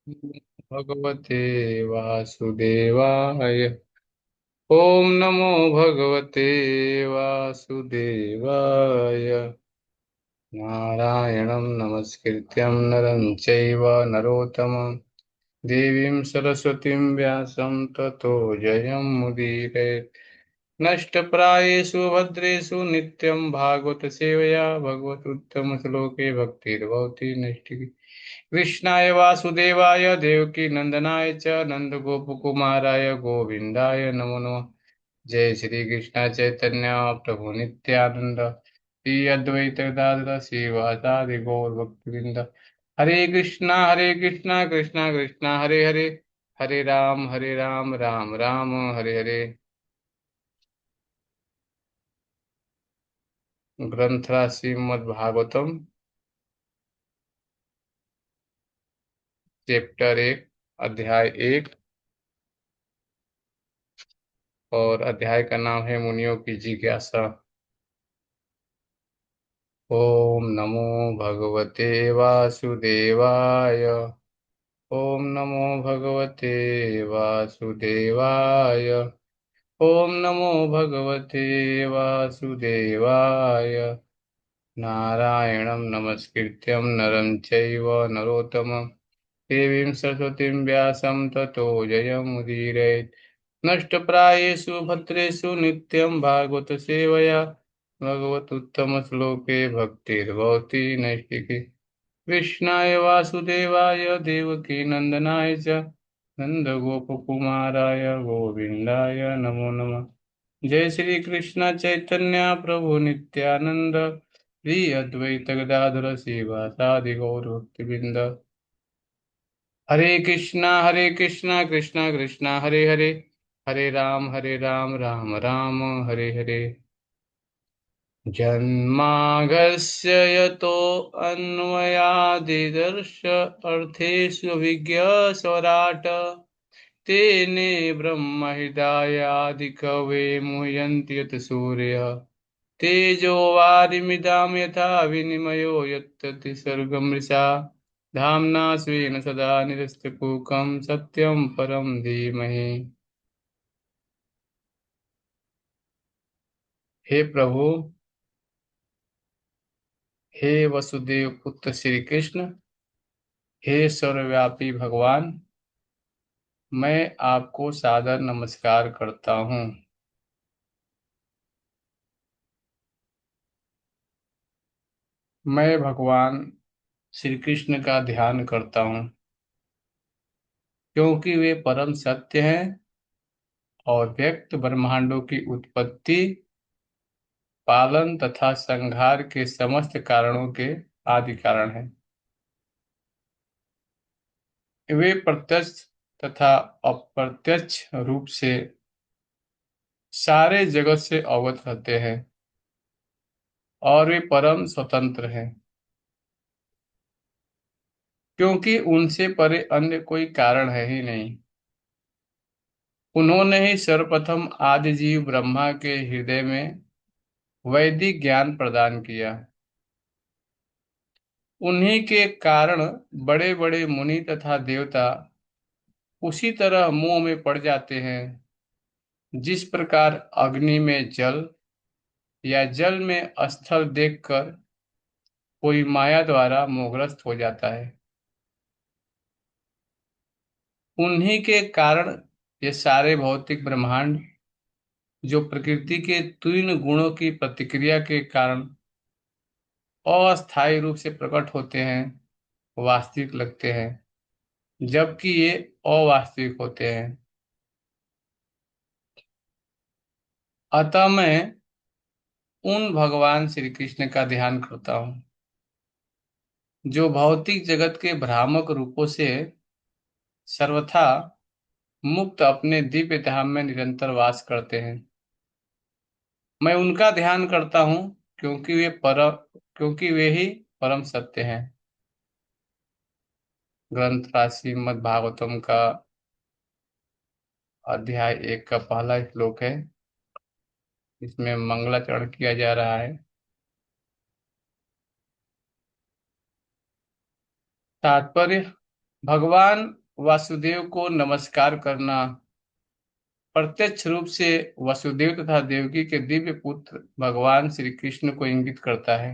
भगवते वासुदेवाय। ओम नमो भगवते वासुदेवाय। नारायणं नमस्कृत्यं नरं चैव नरोत्तमं देवीं सरस्वतीं व्यासं ततो जयमुदीरयेत्। नष्टप्रायेषु भद्रेषु नित्यं भागवत सेवया भगवतुत्तमश्लोके भक्तिर्भवति नष्टि। कृष्णाय वासुदेवाय देवकी नंदनाय च नंदगोपकुमाराय गोविंदाय नमो नमः। जय श्री कृष्ण चैतन्य प्रभु नित्यानंद श्री अद्वैत गदाधर श्रीवासादि गौर भक्तवृंद। हरे कृष्णा कृष्णा कृष्णा हरे हरे। हरे राम राम राम हरे हरे। ग्रंथरा श्रीमद् भागवतम चैप्टर 1 अध्याय 1। और अध्याय का नाम है मुनियों की जिज्ञासा। ओम नमो भगवते वासुदेवाय। ओम नमो भगवते वासुदेवाय। ओम नमो भगवते वासुदेवाय। नारायणं नमस्कृत्यं नरं चैव नरोत्तमं देवीं सरस्वतीं व्यासं ततो जयमुदीरयेत्। नष्टप्रायेषु भद्रेषु नित्यं भागवत सेवया भगवतुत्तमश्लोके भक्तिर्भवति नैष्टिकी। कृष्णाय वासुदेवाय देवकी नंदनाय च नंदगोपकुमाराय गोविंदाय नमो नमः। जय श्री कृष्ण चैतन्य प्रभु नित्यानंद श्री अद्वैत गदाधर श्रीवासादि गौर भक्तवृंद। हरे कृष्णा कृष्णा कृष्णा हरे हरे। हरे राम राम राम हरे हरे। जन्मार्गस्य यतो अन्वयादिदर्श अर्थेषु विज्ञस्वराट् तेने ब्रह्महृदायादिकवे मुह्यन्ति यत् सूर्यः तेजो वारिमिदां यथा विनिमयो यत्तति सर्गमृषा धाम्ना स्वेन सदा निरस्तकुहकं सत्यं परं धीमहि। हे प्रभु, हे वसुदेव पुत्र श्री कृष्ण, हे सर्वव्यापी भगवान, मैं आपको सादर नमस्कार करता हूँ। मैं भगवान श्री कृष्ण का ध्यान करता हूँ क्योंकि वे परम सत्य हैं और व्यक्त ब्रह्मांडों की उत्पत्ति, पालन तथा संहार के समस्त कारणों के आदि कारण हैं। वे प्रत्यक्ष तथा अप्रत्यक्ष रूप से सारे जगत से अवगत रहते हैं और वे परम स्वतंत्र हैं क्योंकि उनसे परे अन्य कोई कारण है ही नहीं। उन्होंने ही सर्वप्रथम आदि जीव ब्रह्मा के हृदय में वैदिक ज्ञान प्रदान किया। उन्हीं के कारण बड़े बड़े मुनि तथा देवता उसी तरह मोह में पड़ जाते हैं जिस प्रकार अग्नि में जल या जल में स्थल देखकर कोई माया द्वारा मोहग्रस्त हो जाता है। उन्हीं के कारण ये सारे भौतिक ब्रह्मांड जो प्रकृति के तीन गुणों की प्रतिक्रिया के कारण अस्थायी रूप से प्रकट होते हैं, वास्तविक लगते हैं, जबकि ये अवास्तविक होते हैं। अतः मैं उन भगवान श्री कृष्ण का ध्यान करता हूँ जो भौतिक जगत के भ्रामक रूपों से सर्वथा मुक्त अपने दिव्य धाम में निरंतर वास करते हैं। मैं उनका ध्यान करता हूँ क्योंकि वे ही परम सत्य हैं। ग्रंथ राज श्रीमद् भागवतम का अध्याय 1 का पहला श्लोक है। इसमें मंगलाचरण किया जा रहा है। तात्पर्य: भगवान वासुदेव को नमस्कार करना प्रत्यक्ष रूप से वसुदेव तथा देवकी के दिव्य पुत्र भगवान श्री कृष्ण को इंगित करता है।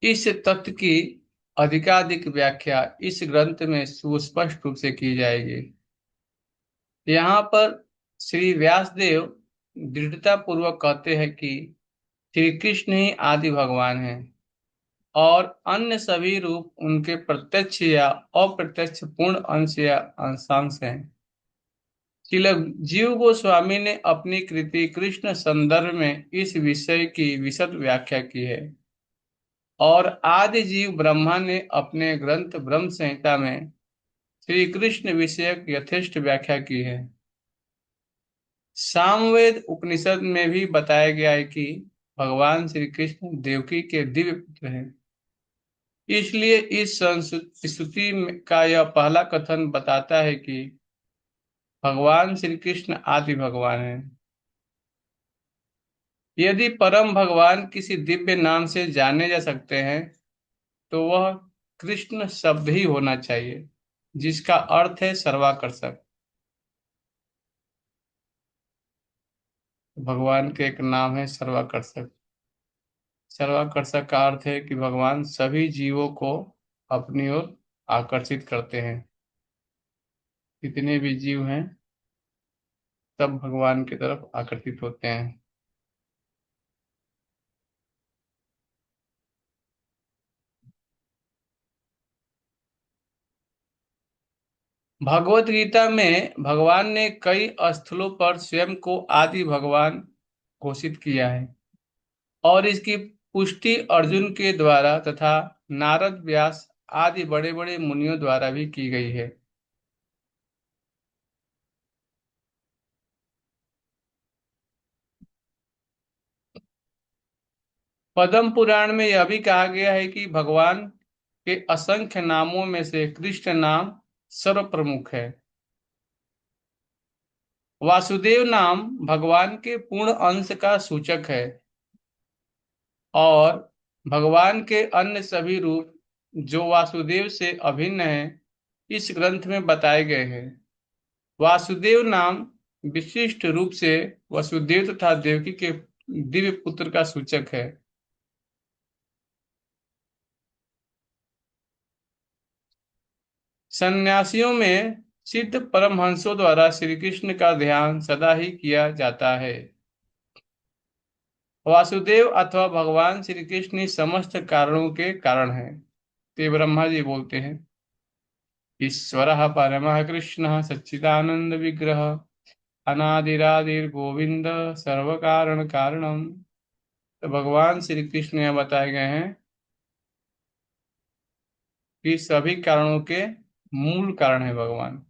इस तत्व की अधिकाधिक व्याख्या इस ग्रंथ में सुस्पष्ट रूप से की जाएगी। यहाँ पर श्री व्यासदेव दृढ़ता पूर्वक कहते हैं कि श्री कृष्ण ही आदि भगवान हैं और अन्य सभी रूप उनके प्रत्यक्ष या अप्रत्यक्ष पूर्ण अंश या अंशांश हैं। श्रील जीव गोस्वामी ने अपनी कृति कृष्ण संदर्भ में इस विषय की विशद व्याख्या की है और आदि जीव ब्रह्मा ने अपने ग्रंथ ब्रह्म संहिता में श्री कृष्ण विषयक यथेष्ट व्याख्या की है। सामवेद उपनिषद में भी बताया गया है कि भगवान श्री कृष्ण देवकी के दिव्य पुत्र हैं। इसलिए इस स्तुति का यह पहला कथन बताता है कि भगवान श्री कृष्ण आदि भगवान हैं। यदि परम भगवान किसी दिव्य नाम से जाने जा सकते हैं तो वह कृष्ण शब्द ही होना चाहिए, जिसका अर्थ है सर्वाकर्षक। भगवान के एक नाम है सर्वाकर्षक। सर्वाकर्षक का अर्थ है कि भगवान सभी जीवों को अपनी ओर आकर्षित करते हैं। जितने भी जीव हैं सब भगवान की तरफ आकर्षित होते हैं। भगवत गीता में भगवान ने कई स्थलों पर स्वयं को आदि भगवान घोषित किया है और इसकी पुष्टि अर्जुन के द्वारा तथा नारद व्यास आदि बड़े बड़े मुनियों द्वारा भी की गई है। पद्म पुराण में यह भी कहा गया है कि भगवान के असंख्य नामों में से कृष्ण नाम सर्व प्रमुख है। वासुदेव नाम भगवान के पूर्ण अंश का सूचक है और भगवान के अन्य सभी रूप जो वासुदेव से अभिन्न है इस ग्रंथ में बताए गए हैं। वासुदेव नाम विशिष्ट रूप से वसुदेव तथा देवकी के दिव्य पुत्र का सूचक है। सन्यासियों में सिद्ध परमहंसों द्वारा श्री कृष्ण का ध्यान सदा ही किया जाता है। वासुदेव अथवा भगवान श्री कृष्ण ही समस्त कारणों के कारण हैं। ते ब्रह्मा जी बोलते हैं, ईश्वरः परमः कृष्णः सच्चिदानंद विग्रह अनादिरादिर गोविंद सर्व कारण कारणम। तो भगवान श्री कृष्ण यहाँ बताए गए हैं कि सभी कारणों के मूल कारण है भगवान।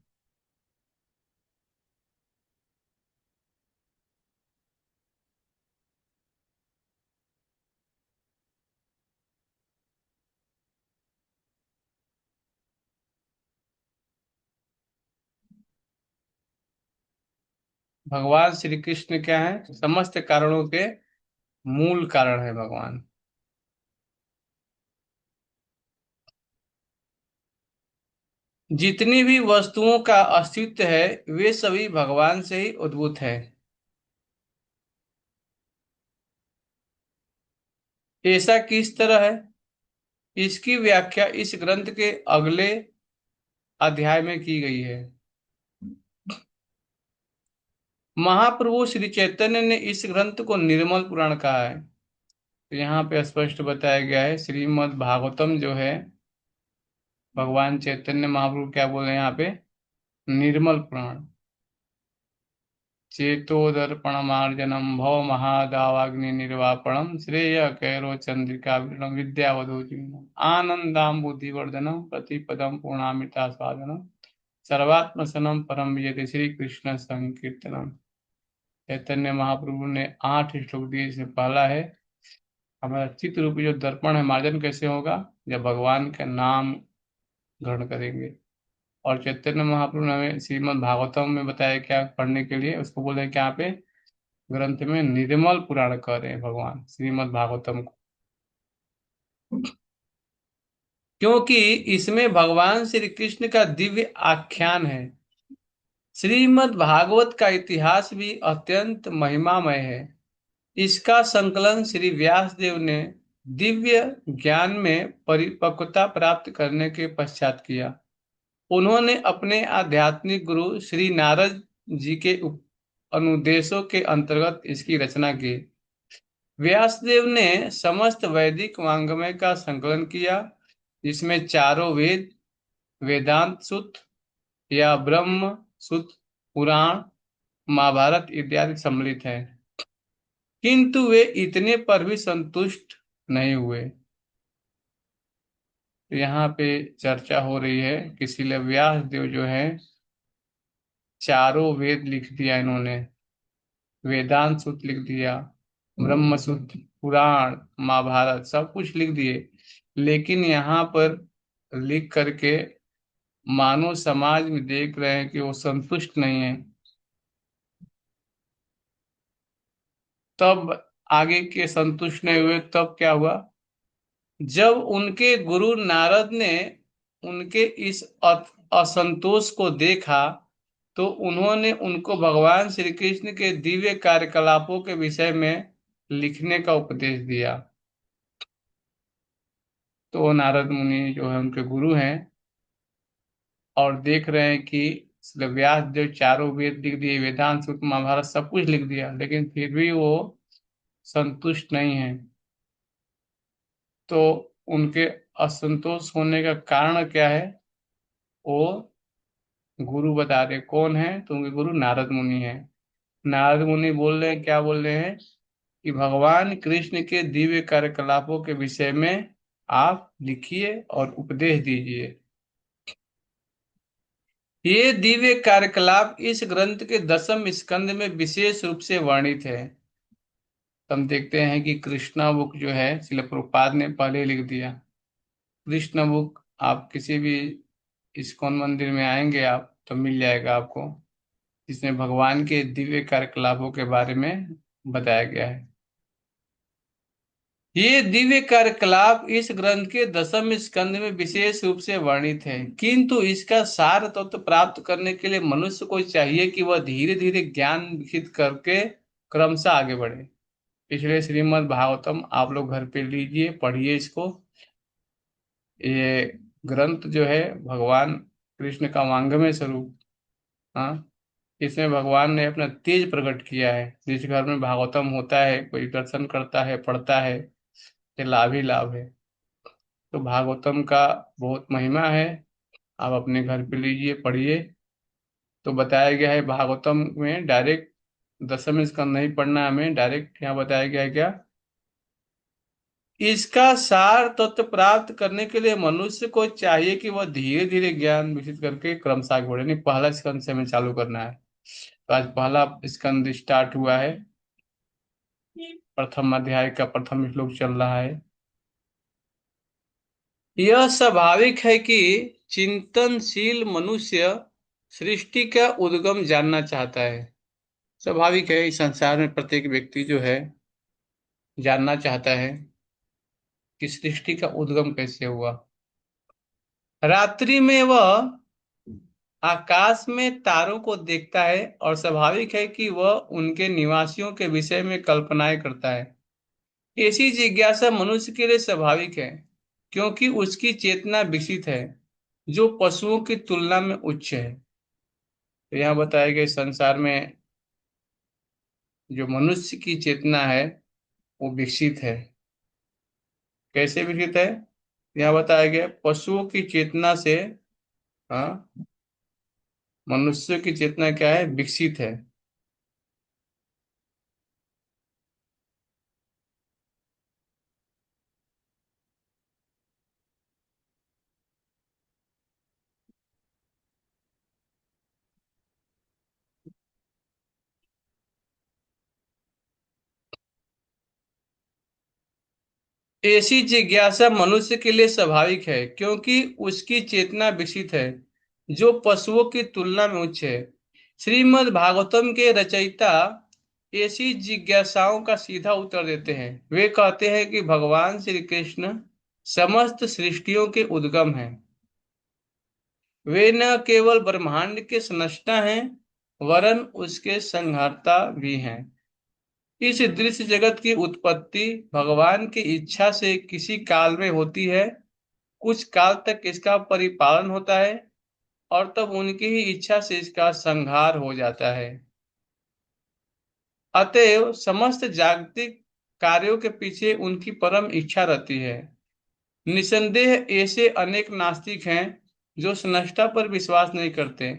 भगवान श्री कृष्ण क्या है? समस्त कारणों के मूल कारण है भगवान। जितनी भी वस्तुओं का अस्तित्व है वे सभी भगवान से ही उद्भूत है। ऐसा किस तरह है? इसकी व्याख्या इस ग्रंथ के अगले अध्याय में की गई है। महाप्रभु श्री चैतन्य ने इस ग्रंथ को निर्मल पुराण कहा है। तो यहाँ पे स्पष्ट बताया गया है श्रीमद् भागवतम जो है भगवान चैतन्य महाप्रभु क्या बोल रहे हैं यहाँ पे? निर्मल पुराण। चेतोदर्पणमार्जनम भव महादावाग्नि निर्वापणम श्रेय कैरो चंद्रिका विद्यावधूजिनम आनंदाम बुद्धिवर्धनम प्रतिपदम पूर्णामृता स्वादनम सर्वात्मसनम परम यदि श्री कृष्ण संकीर्तनम। चैतन्य महाप्रभु ने 8 श्लोक दिए, इसमें पहला है हमारा चित्त रूपी जो दर्पण है मार्जन कैसे होगा? जब भगवान का नाम ग्रहण करेंगे। और चैतन्य महाप्रभु ने हमें श्रीमद् भागवतम में बताया क्या पढ़ने के लिए, उसको बोल रहे हैं क्या पे ग्रंथ में निर्मल पुराण कह रहे हैं भगवान श्रीमद् भागवतम को। क्योंकि इसमें भगवान श्री कृष्ण का दिव्य आख्यान है। श्रीमद् भागवत का इतिहास भी अत्यंत महिमामय है। इसका संकलन श्री व्यास देव ने दिव्य ज्ञान में परिपक्वता प्राप्त करने के पश्चात किया। उन्होंने अपने आध्यात्मिक गुरु श्री नारद जी के अनुदेशों के अंतर्गत इसकी रचना की। व्यासदेव ने समस्त वैदिक वाङ्मय का संकलन किया, जिसमें चारों वेद, वेदांत सूत्र या ब्रह्म सूत्र, पुराण, महाभारत इत्यादि सम्मिलित हैं। किंतु वे इतने पर भी संतुष्ट नहीं हुए। यहाँ पे चर्चा हो रही है कि श्रील व्यास देव जो है चारों वेद लिख दिया इन्होंने, वेदांत सूत्र लिख दिया, ब्रह्म सूत्र, पुराण, महाभारत सब कुछ लिख दिए, लेकिन यहाँ पर लिख करके मानव समाज में देख रहे हैं कि वो संतुष्ट नहीं है। तब आगे के संतुष्ट नहीं हुए, तब क्या हुआ? जब उनके गुरु नारद ने उनके इस असंतोष को देखा, तो उन्होंने उनको भगवान श्री कृष्ण के दिव्य कार्यकलापों के विषय में लिखने का उपदेश दिया। तो नारद मुनि जो है उनके गुरु हैं, और देख रहे हैं कि व्यास देव चारों वेद लिख दिए, वेदांत सूत्र, महाभारत सब कुछ लिख दिया, लेकिन फिर भी वो संतुष्ट नहीं है। तो उनके असंतोष होने का कारण क्या है? वो गुरु बता रहे कौन है, तो उनके गुरु नारद मुनि हैं। नारद मुनि बोल रहे हैं, क्या बोल रहे हैं? कि भगवान कृष्ण के दिव्य कार्यकलापों के विषय में आप लिखिए और उपदेश दीजिए। ये दिव्य कार्यकलाप इस ग्रंथ के 10वें स्कंद में विशेष रूप से वर्णित है। हम देखते हैं कि कृष्णा बुक जो है श्रील प्रभुपाद ने पहले लिख दिया। कृष्ण बुक आप किसी भी इस्कॉन मंदिर में आएंगे आप तो मिल जाएगा आपको, जिसमें भगवान के दिव्य कार्यकलापों के बारे में बताया गया है। ये दिव्य कार्यकलाप इस ग्रंथ के 10वें स्कंद में विशेष रूप से वर्णित है, किंतु इसका सार तत्व प्राप्त करने के लिए मनुष्य को चाहिए कि वह धीरे धीरे ज्ञान विकसित करके क्रमशः आगे बढ़े। इसलिए श्रीमद् भागवतम आप लोग घर पे लीजिए, पढ़िए इसको। ये ग्रंथ जो है भगवान कृष्ण का वांग्मय स्वरूप, हाँ, इसमें भगवान ने अपना तेज प्रकट किया है। जिस घर में भागवतम होता है, कोई दर्शन करता है, पढ़ता है, ये लाभ ही लाभ है। तो भागवतम का बहुत महिमा है। आप अपने घर पे लीजिए, पढ़िए। तो बताया गया है भागवतम में डायरेक्ट 10वें स्कंद नहीं पढ़ना, हमें डायरेक्ट यहाँ बताया गया है क्या? इसका सार तत्व प्राप्त करने के लिए मनुष्य को चाहिए कि वह धीरे धीरे ज्ञान विकसित करके क्रमशः आगे बढ़े। नहीं, पहला स्कंद से हमें चालू करना है। तो आज पहला स्कंद स्टार्ट हुआ है, प्रथम अध्याय का प्रथम श्लोक चल रहा है। यह स्वाभाविक है कि चिंतनशील मनुष्य सृष्टि का उद्गम जानना चाहता है। स्वाभाविक है, इस संसार में प्रत्येक व्यक्ति जो है जानना चाहता है कि सृष्टि का उद्गम कैसे हुआ। रात्रि में वह आकाश में तारों को देखता है और स्वाभाविक है कि वह उनके निवासियों के विषय में कल्पनाएं करता है। ऐसी जिज्ञासा मनुष्य के लिए स्वाभाविक है, क्योंकि उसकी चेतना विकसित है, जो पशुओं की तुलना में उच्च है। तो यहाँ बताए गए संसार में जो मनुष्य की चेतना है वो विकसित है। कैसे विकसित है? यहाँ बताया गया पशुओं की चेतना से, हाँ, मनुष्य की चेतना क्या है? विकसित है। ऐसी जिज्ञासा मनुष्य के लिए स्वाभाविक है, क्योंकि उसकी चेतना विकसित है, जो पशुओं की तुलना में उच्च है। श्रीमद् भागवतम के रचयिता ऐसी जिज्ञासाओं का सीधा उत्तर देते हैं। वे कहते हैं कि भगवान श्री कृष्ण समस्त सृष्टियों के उद्गम हैं। वे न केवल ब्रह्मांड के स्रष्टा हैं, वरन उसके संहारता भी हैं। इस दृश्य जगत की उत्पत्ति भगवान की इच्छा से किसी काल में होती है। कुछ काल तक इसका परिपालन होता है और तब उनकी ही इच्छा से इसका संहार हो जाता है। अतएव समस्त जागतिक कार्यों के पीछे उनकी परम इच्छा रहती है। निसंदेह ऐसे अनेक नास्तिक हैं जो स्रष्टा पर विश्वास नहीं करते,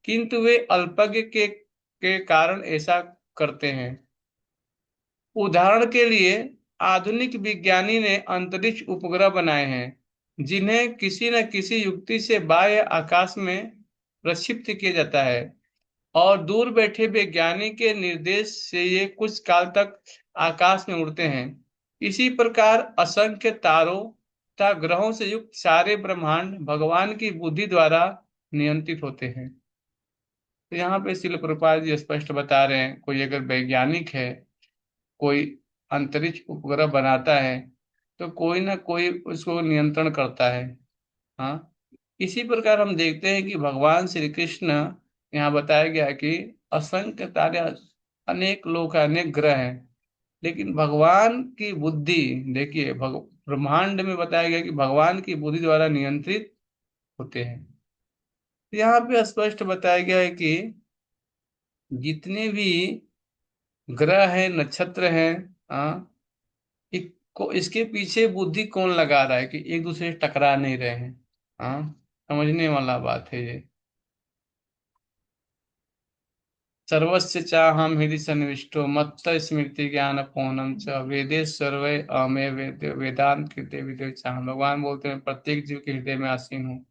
किंतु वे अल्पज्ञ के कारण ऐसा करते हैं। उदाहरण के लिए आधुनिक विज्ञानी ने अंतरिक्ष उपग्रह बनाए हैं जिन्हें किसी न किसी युक्ति से बाह्य आकाश में प्रक्षिप्त किया जाता है, और दूर बैठे वैज्ञानिक के निर्देश से ये कुछ काल तक आकाश में उड़ते हैं। इसी प्रकार असंख्य तारों तथा ग्रहों से युक्त सारे ब्रह्मांड भगवान की बुद्धि द्वारा नियंत्रित होते हैं। तो यहाँ पे शिल प्रभुपाद जी स्पष्ट बता रहे हैं, कोई अगर वैज्ञानिक है, कोई अंतरिक्ष उपग्रह बनाता है, तो कोई ना कोई उसको नियंत्रण करता है। हाँ, इसी प्रकार हम देखते हैं कि भगवान श्री कृष्ण, यहाँ बताया गया है कि असंख्य तारे, अनेक लोक हैं, अनेक ग्रह हैं, लेकिन भगवान की बुद्धि, देखिए ब्रह्मांड में बताया गया कि भगवान की बुद्धि द्वारा नियंत्रित होते हैं। तो यहाँ पे स्पष्ट बताया गया है कि जितने भी ग्रह हैं, नक्षत्र हैं, हाँ, इसके पीछे बुद्धि कौन लगा रहा है कि एक दूसरे से टकरा नहीं रहे हैं। हाँ, समझने वाला बात है ये। सर्वस्य चाहम हृदि सन्निविष्टो मत्त स्मृति ज्ञान पूर्णम च वेदे सर्वे अमे वेदांत कृते विदे चाहम। भगवान बोलते हैं प्रत्येक जीव के हृदय में आसीन हूँ,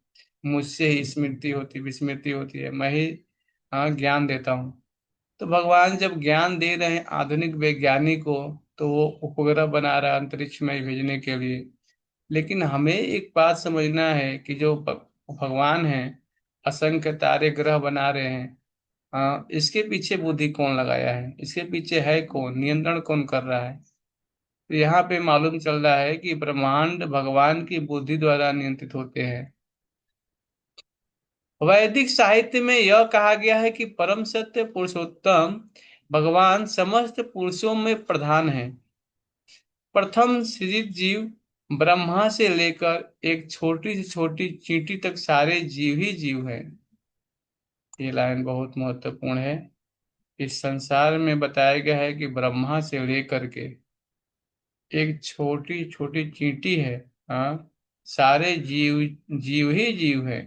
मुझसे ही स्मृति होती विस्मृति होती है, मैं ही हाँ ज्ञान देता हूँ। तो भगवान जब ज्ञान दे रहे हैं आधुनिक वैज्ञानिक को, तो वो उपग्रह बना रहा है अंतरिक्ष में भेजने के लिए। लेकिन हमें एक बात समझना है कि जो भगवान है असंख्य तारे ग्रह बना रहे हैं, इसके पीछे बुद्धि कौन लगाया है, इसके पीछे है कौन, नियंत्रण कौन कर रहा है। तो यहाँ पे मालूम चल रहा है कि ब्रह्मांड भगवान की बुद्धि द्वारा नियंत्रित होते हैं। वैदिक साहित्य में यह कहा गया है कि परम सत्य पुरुषोत्तम भगवान समस्त पुरुषों में प्रधान है। प्रथम सृजित जीव ब्रह्मा से लेकर एक छोटी से छोटी चींटी तक सारे जीव ही जीव है। ये लाइन बहुत महत्वपूर्ण है। इस संसार में बताया गया है कि ब्रह्मा से लेकर के एक छोटी छोटी चींटी है, हाँ, सारे जीव जीव ही जीव है।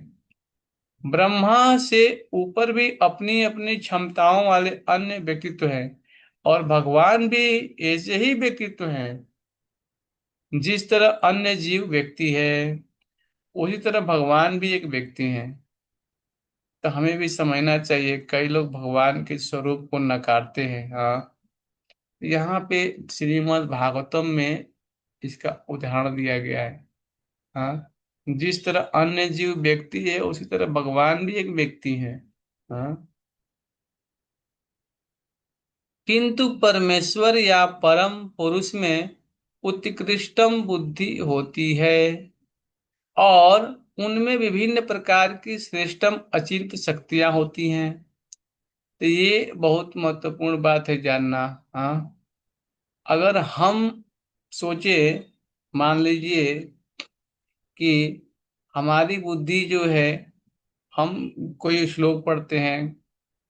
ब्रह्मा से ऊपर भी अपनी अपनी क्षमताओं वाले अन्य व्यक्तित्व हैं, और भगवान भी ऐसे ही व्यक्तित्व हैं। जिस तरह अन्य जीव व्यक्ति है, उसी तरह भगवान भी एक व्यक्ति हैं। तो हमें भी समझना चाहिए, कई लोग भगवान के स्वरूप को नकारते हैं। हाँ, यहाँ पे श्रीमद् भागवतम में इसका उदाहरण दिया गया है। हाँ, जिस तरह अन्य जीव व्यक्ति है, उसी तरह भगवान भी एक व्यक्ति है। हाँ, किंतु परमेश्वर या परम पुरुष में उत्कृष्टम बुद्धि होती है, और उनमें विभिन्न प्रकार की श्रेष्ठम अचिंत्य शक्तियां होती हैं। तो ये बहुत महत्वपूर्ण बात है जानना। हाँ, अगर हम सोचे, मान लीजिए कि हमारी बुद्धि जो है, हम कोई श्लोक पढ़ते हैं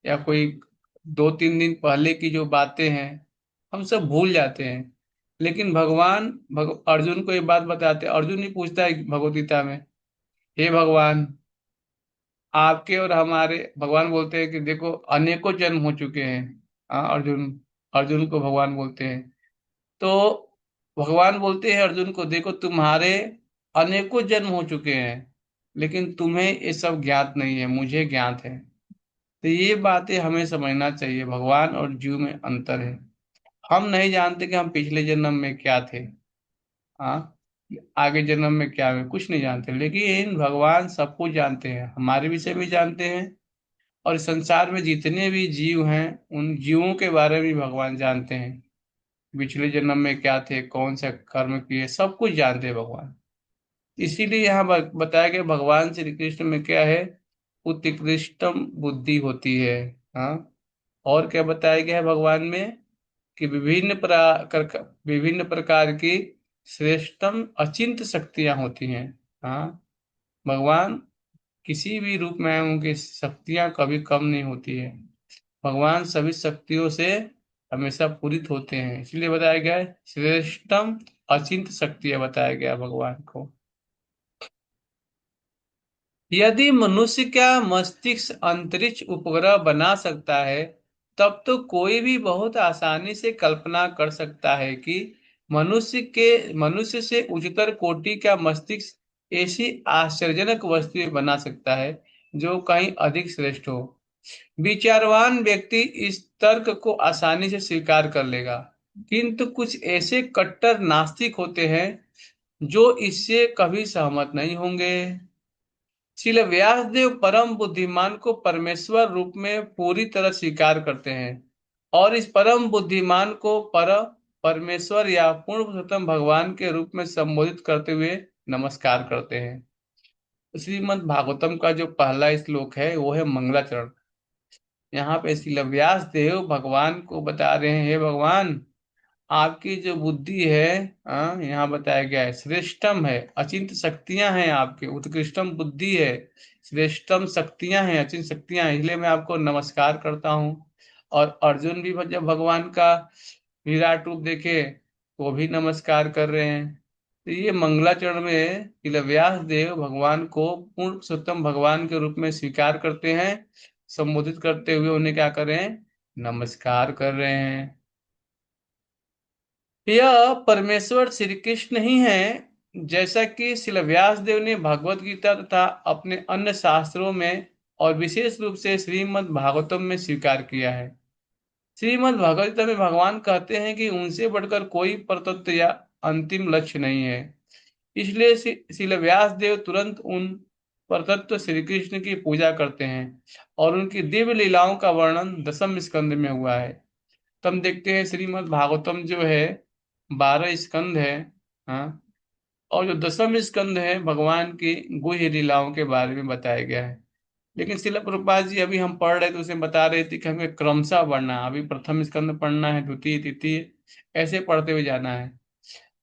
या कोई 2-3 दिन पहले की जो बातें हैं हम सब भूल जाते हैं। लेकिन भगवान अर्जुन को ये बात बताते हैं। अर्जुन ही पूछता है भगवत गीता में, हे भगवान, आपके और हमारे, भगवान बोलते हैं कि देखो अनेकों जन्म हो चुके हैं। हाँ, अर्जुन अर्जुन को भगवान बोलते हैं। तो भगवान बोलते हैं अर्जुन को, देखो तुम्हारे अनेकों जन्म हो चुके हैं, लेकिन तुम्हें ये सब ज्ञात नहीं है, मुझे ज्ञात है। तो ये बातें हमें समझना चाहिए, भगवान और जीव में अंतर है। हम नहीं जानते कि हम पिछले जन्म में क्या थे। हाँ, आगे जन्म में क्या है कुछ नहीं जानते, लेकिन भगवान सब कुछ जानते हैं, हमारे विषय में जानते हैं। और इस संसार में जितने भी जीव हैं, उन जीवों के बारे में भी भगवान जानते हैं। पिछले जन्म में क्या थे, कौन सा कर्म किए, सब कुछ जानते हैं भगवान। इसीलिए यहाँ बताया गया भगवान श्री कृष्ण में क्या है, उत्कृष्टम बुद्धि होती है। हाँ। और क्या बताया गया है भगवान में, कि विभिन्न प्रकार की श्रेष्ठतम अचिंत शक्तियां होती हैं। हाँ। भगवान किसी भी रूप में आए, उनकी शक्तियां कभी कम नहीं होती है। भगवान सभी शक्तियों से हमेशा पूरित होते हैं, इसलिए बताया गया है श्रेष्ठतम अचिंत शक्तियां बताया गया है भगवान को। यदि मनुष्य का मस्तिष्क अंतरिक्ष उपग्रह बना सकता है, तब तो कोई भी बहुत आसानी से कल्पना कर सकता है कि मनुष्य से उच्चतर कोटि का मस्तिष्क ऐसी आश्चर्यजनक वस्तुएं बना सकता है जो कहीं अधिक श्रेष्ठ हो। विचारवान व्यक्ति इस तर्क को आसानी से स्वीकार कर लेगा, किंतु कुछ ऐसे कट्टर नास्तिक होते हैं जो इससे कभी सहमत नहीं होंगे। श्रील व्यासदेव परम बुद्धिमान को परमेश्वर रूप में पूरी तरह स्वीकार करते हैं और इस परम बुद्धिमान को परमेश्वर या पूर्ण पुरुषोत्तम भगवान के रूप में संबोधित करते हुए नमस्कार करते हैं। श्रीमद् भागवतम का जो पहला श्लोक है वो है मंगलाचरण। यहाँ पे श्रील व्यास देव भगवान को बता रहे हैं, हे भगवान, आपकी जो बुद्धि है, यहाँ बताया गया है श्रेष्ठम है, अचिंत शक्तियां हैं आपके, उत्कृष्टम बुद्धि है, श्रेष्ठतम शक्तियां हैं, अचिंत शक्तियां हैं, इसलिए मैं आपको नमस्कार करता हूँ। और अर्जुन भी जब भगवान का विराट रूप देखे वो भी नमस्कार कर रहे हैं। तो ये मंगलाचरण में कि व्यास देव भगवान को पूर्ण पुरुषोत्तम भगवान के रूप में स्वीकार करते हैं, संबोधित करते हुए उन्हें क्या कर रहे हैं, नमस्कार कर रहे हैं। यह परमेश्वर श्री कृष्ण ही है, जैसा कि श्रील व्यास देव ने भगवत गीता तथा अपने अन्य शास्त्रों में और विशेष रूप से श्रीमद् भागवतम में स्वीकार किया है। श्रीमद् भगवत गीता में भगवान कहते हैं कि उनसे बढ़कर कोई परतत्व या अंतिम लक्ष्य नहीं है। इसलिए श्रील व्यास देव तुरंत उन परतत्व श्री कृष्ण की पूजा करते हैं और उनकी दिव्य लीलाओं का वर्णन दसम स्कंद में हुआ है। तो हम देखते हैं श्रीमद् भागवतम जो है 12 स्कंद है। हाँ। और जो दसम स्कंद है भगवान की गुह्य लीलाओं के बारे में बताया गया है। लेकिन शिला प्रभुपाद जी अभी हम पढ़ रहे थे उसमें बता रहे थे कि हमें क्रमशः पढ़ना है, अभी प्रथम स्कंद पढ़ना है, द्वितीय तृतीय ऐसे पढ़ते हुए जाना है।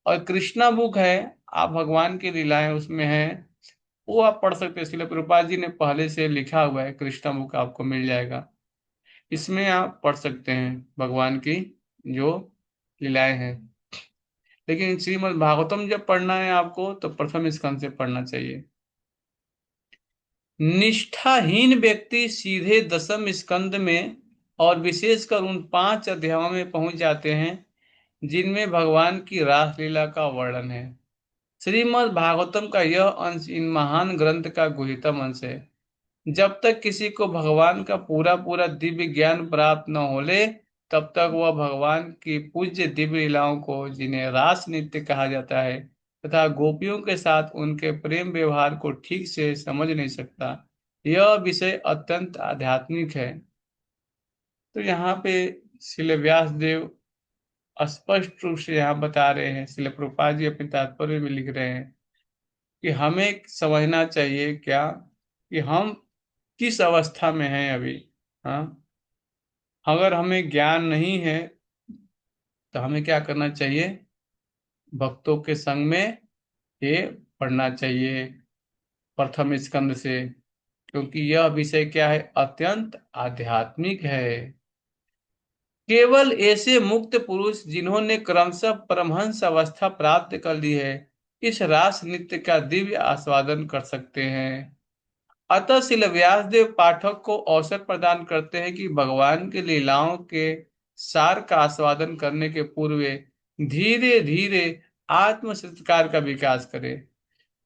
और कृष्णा बुक है, आप भगवान की लीलाएं उसमें है, वो आप पढ़ सकते हैं। शिला प्रभुपाद जी ने पहले से लिखा हुआ है, कृष्णा बुक आपको मिल जाएगा, इसमें आप पढ़ सकते हैं भगवान की जो लीलाएं हैं। लेकिन श्रीमद् भागवतम जब पढ़ना है आपको तो प्रथम स्कंद से पढ़ना चाहिए। निष्ठाहीन व्यक्ति सीधे दसम स्कंद में और विशेषकर उन 5 अध्यायों में पहुंच जाते हैं जिनमें भगवान की रासलीला का वर्णन है। श्रीमद् भागवतम का यह अंश इन महान ग्रंथ का गुह्यतम अंश है। जब तक किसी को भगवान का पूरा पूरा दिव्य ज्ञान प्राप्त न हो ले, तब तक वह भगवान की पूज्य दिव्य लीलाओं को, जिन्हें रास नृत्य कहा जाता है, तथा गोपियों के साथ उनके प्रेम व्यवहार को ठीक से समझ नहीं सकता। यह विषय अत्यंत आध्यात्मिक है। तो यहाँ पे श्रील व्यास देव स्पष्ट रूप से यहाँ बता रहे हैं, श्रील प्रभुपाद जी अपने तात्पर्य में लिख रहे हैं कि हमें समझना चाहिए क्या, कि हम किस अवस्था में हैं अभी। हाँ। अगर हमें ज्ञान नहीं है तो हमें क्या करना चाहिए, भक्तों के संग में ये पढ़ना चाहिए प्रथम स्कंद से, क्योंकि यह विषय क्या है, अत्यंत आध्यात्मिक है। केवल ऐसे मुक्त पुरुष जिन्होंने क्रमशः परमहंस अवस्था प्राप्त कर ली है इस रास नृत्य का दिव्य आस्वादन कर सकते हैं। अतः श्रील व्यासदेव पाठक को अवसर प्रदान करते हैं कि भगवान की लीलाओं के सार का आस्वादन करने के पूर्व धीरे धीरे आत्म सत्कार का विकास करे।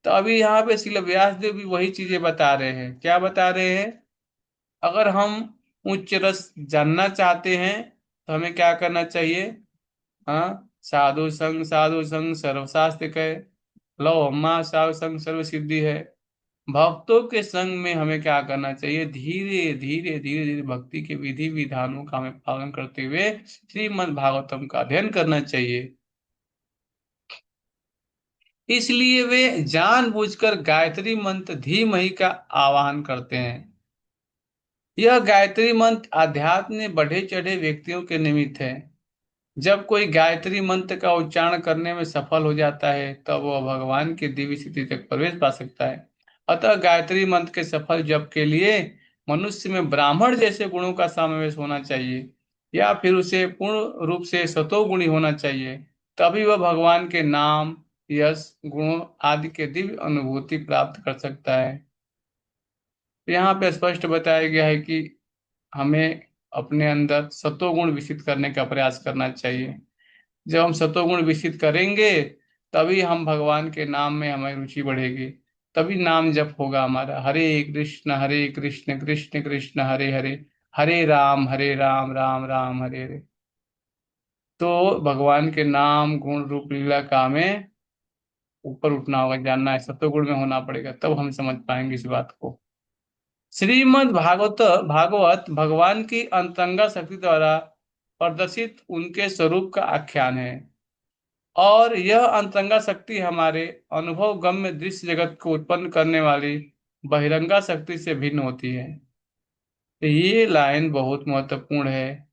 तो अभी यहाँ पे श्रील व्यासदेव भी वही चीजें बता रहे हैं, क्या बता रहे हैं, अगर हम उच्च रस जानना चाहते हैं तो हमें क्या करना चाहिए। हाँ। साधु संग सर्वशास्त्र कहे, लो हम्मा साधु संग सर्व सिद्धि है। भक्तों के संग में हमें क्या करना चाहिए, धीरे धीरे धीरे धीरे भक्ति के विधि विधानों का हमें पालन करते हुए श्रीमद् भागवतम का अध्ययन करना चाहिए। इसलिए वे जानबूझकर गायत्री मंत्र धीमहि का आवाहन करते हैं। यह गायत्री मंत्र आध्यात्म में बढ़े चढ़े व्यक्तियों के निमित्त है। जब कोई गायत्री मंत्र का उच्चारण करने में सफल हो जाता है तब वह भगवान की दिव्य स्थिति तक प्रवेश पा सकता है। अतः गायत्री मंत्र के सफल जप के लिए मनुष्य में ब्राह्मण जैसे गुणों का समावेश होना चाहिए, या फिर उसे पूर्ण रूप से सतोगुणी होना चाहिए। तभी वह भगवान के नाम, यश, गुणों आदि के दिव्य अनुभूति प्राप्त कर सकता है। यहाँ पे स्पष्ट बताया गया है कि हमें अपने अंदर सतोगुण विकसित करने का प्रयास करना चाहिए। जब हम सतोगुण विकसित करेंगे तभी हम भगवान के नाम में हमारी रुचि बढ़ेगी। तभी नाम जप होगा हमारा, हरे कृष्ण कृष्ण कृष्ण हरे हरे, हरे राम राम राम हरे हरे। तो भगवान के नाम गुण रूप लीला का हमें ऊपर उठना होगा, जानना है, सतोगुण में होना पड़ेगा, तब हम समझ पाएंगे इस बात को। श्रीमद् भागवत भागवत भगवान की अंतरंगा शक्ति द्वारा प्रदर्शित उनके स्वरूप का आख्यान है, और यह अंतरंगा शक्ति हमारे अनुभव गम्य दृश्य जगत को उत्पन्न करने वाली बहिरंगा शक्ति से भिन्न होती है। तो ये लाइन बहुत महत्वपूर्ण है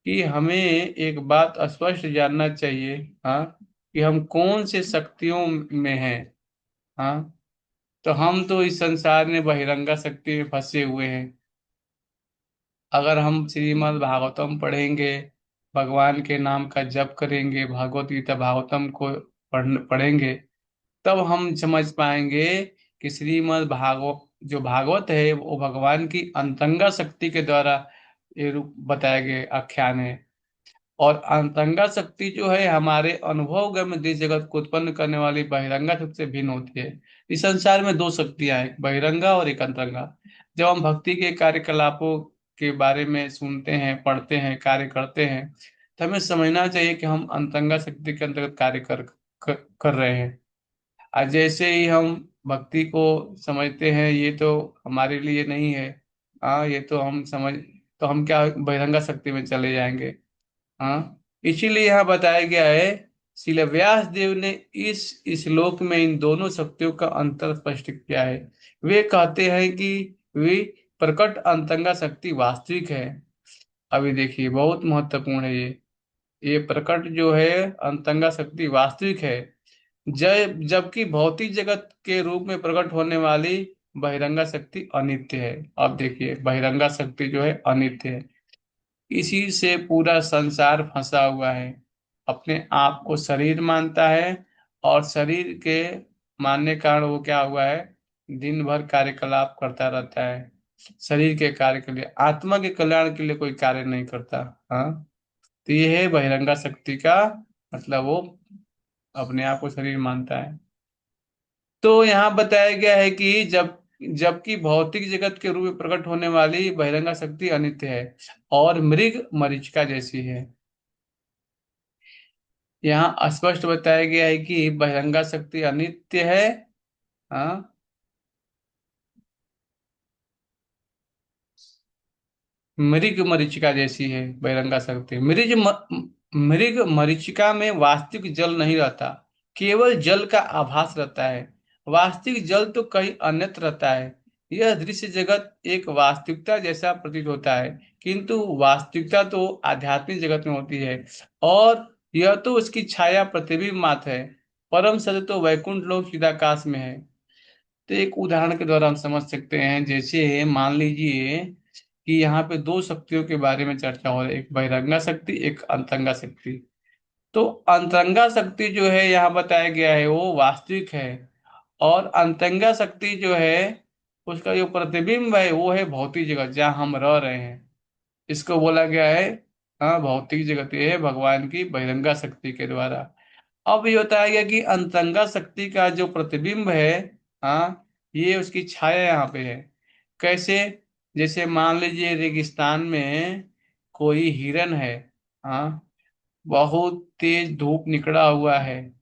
कि हमें एक बात स्पष्ट जानना चाहिए, हाँ, कि हम कौन से शक्तियों में हैं। हाँ, तो हम तो इस संसार में बहिरंगा शक्ति में फंसे हुए हैं। अगर हम श्रीमद् भागवतम पढ़ेंगे, भगवान के नाम का जप करेंगे, भागवत गीता भागवतम को पढ़ेंगे, तब हम समझ पाएंगे कि श्रीमद् भागवत जो भागवत है वो भगवान की अंतंगा शक्ति के द्वारा ये रूप बताए गए आख्यान है। और अंतरंगा शक्ति जो है हमारे अनुभव गम्य दृश्य जगत को उत्पन्न करने वाली बहिरंगा शक्ति से भिन्न होती है। इस संसार में दो शक्तियां हैं, एक बहिरंगा और एक अंतरंगा। जब हम भक्ति के कार्यकलापों के बारे में सुनते हैं, पढ़ते हैं, कार्य करते हैं, तो हमें समझना चाहिए कि हम अंतरंगा शक्ति के अंतर्गत कार्य कर रहे हैं। आज जैसे ही हम भक्ति को समझते हैं ये तो हमारे लिए नहीं है, हाँ, ये तो हम समझ, तो हम क्या बहिरंगा शक्ति में चले जाएंगे। हाँ, इसीलिए यहाँ बताया गया है, श्रील व्यास देव ने इस श्लोक में इन दोनों शक्तियों का अंतर स्पष्ट किया है। वे कहते हैं कि वे प्रकट अंतंगा शक्ति वास्तविक है। अभी देखिए बहुत महत्वपूर्ण है ये प्रकट जो है अंतंगा शक्ति वास्तविक है, जबकि भौतिक जगत के रूप में प्रकट होने वाली बहिरंगा शक्ति अनित्य है। अब देखिए बहिरंगा शक्ति जो है अनित्य है। इसी से पूरा संसार फंसा हुआ है, अपने आप को शरीर मानता है, और शरीर के मानने के कारण वो क्या हुआ है, दिन भर कार्यकलाप करता रहता है, शरीर के कार्य के लिए, आत्मा के कल्याण के लिए कोई कार्य नहीं करता। हाँ, तो ये है बहिरंगा शक्ति का मतलब, वो अपने आप को शरीर मानता है। तो यहाँ बताया गया है कि जबकि भौतिक जगत के रूप में प्रकट होने वाली बहिरंगा शक्ति अनित्य है और मृग मरीचिका जैसी है। यहाँ स्पष्ट बताया गया है कि बहिरंगा शक्ति अनित्य है। हाँ, मृग मरीचिका जैसी है बहिरंगा शक्ति। मृग मरीचिका में वास्तविक जल नहीं रहता, केवल जल का आभास रहता है। वास्तविक जल तो कहीं अन्यत्र रहता है। यह दृश्य जगत एक वास्तविकता जैसा प्रतीत होता है, किंतु वास्तविकता तो आध्यात्मिक जगत में होती है, और यह तो उसकी छाया प्रतिबिंब मात्र है। परम सत्य तो वैकुंठ लोक चिदाकाश में है। तो एक उदाहरण के द्वारा हम समझ सकते हैं, जैसे मान लीजिए कि यहाँ पे दो शक्तियों के बारे में चर्चा हो रही है, एक बहिरंगा शक्ति, एक अंतरंगा शक्ति। तो अंतरंगा शक्ति जो है यहाँ बताया गया है वो वास्तविक है, और अंतरंगा शक्ति जो है उसका जो प्रतिबिंब है वो है भौतिक जगत जहाँ हम रह रहे हैं। इसको बोला गया है, हाँ, भौतिक जगत, ये है भगवान की बहिरंगा शक्ति के द्वारा। अब ये बताया गया कि अंतरंगा शक्ति का जो प्रतिबिंब है, हाँ, ये उसकी छाया यहाँ पे है। कैसे? जैसे मान लीजिए रेगिस्तान में कोई हिरन है, हाँ, बहुत तेज धूप निकला हुआ है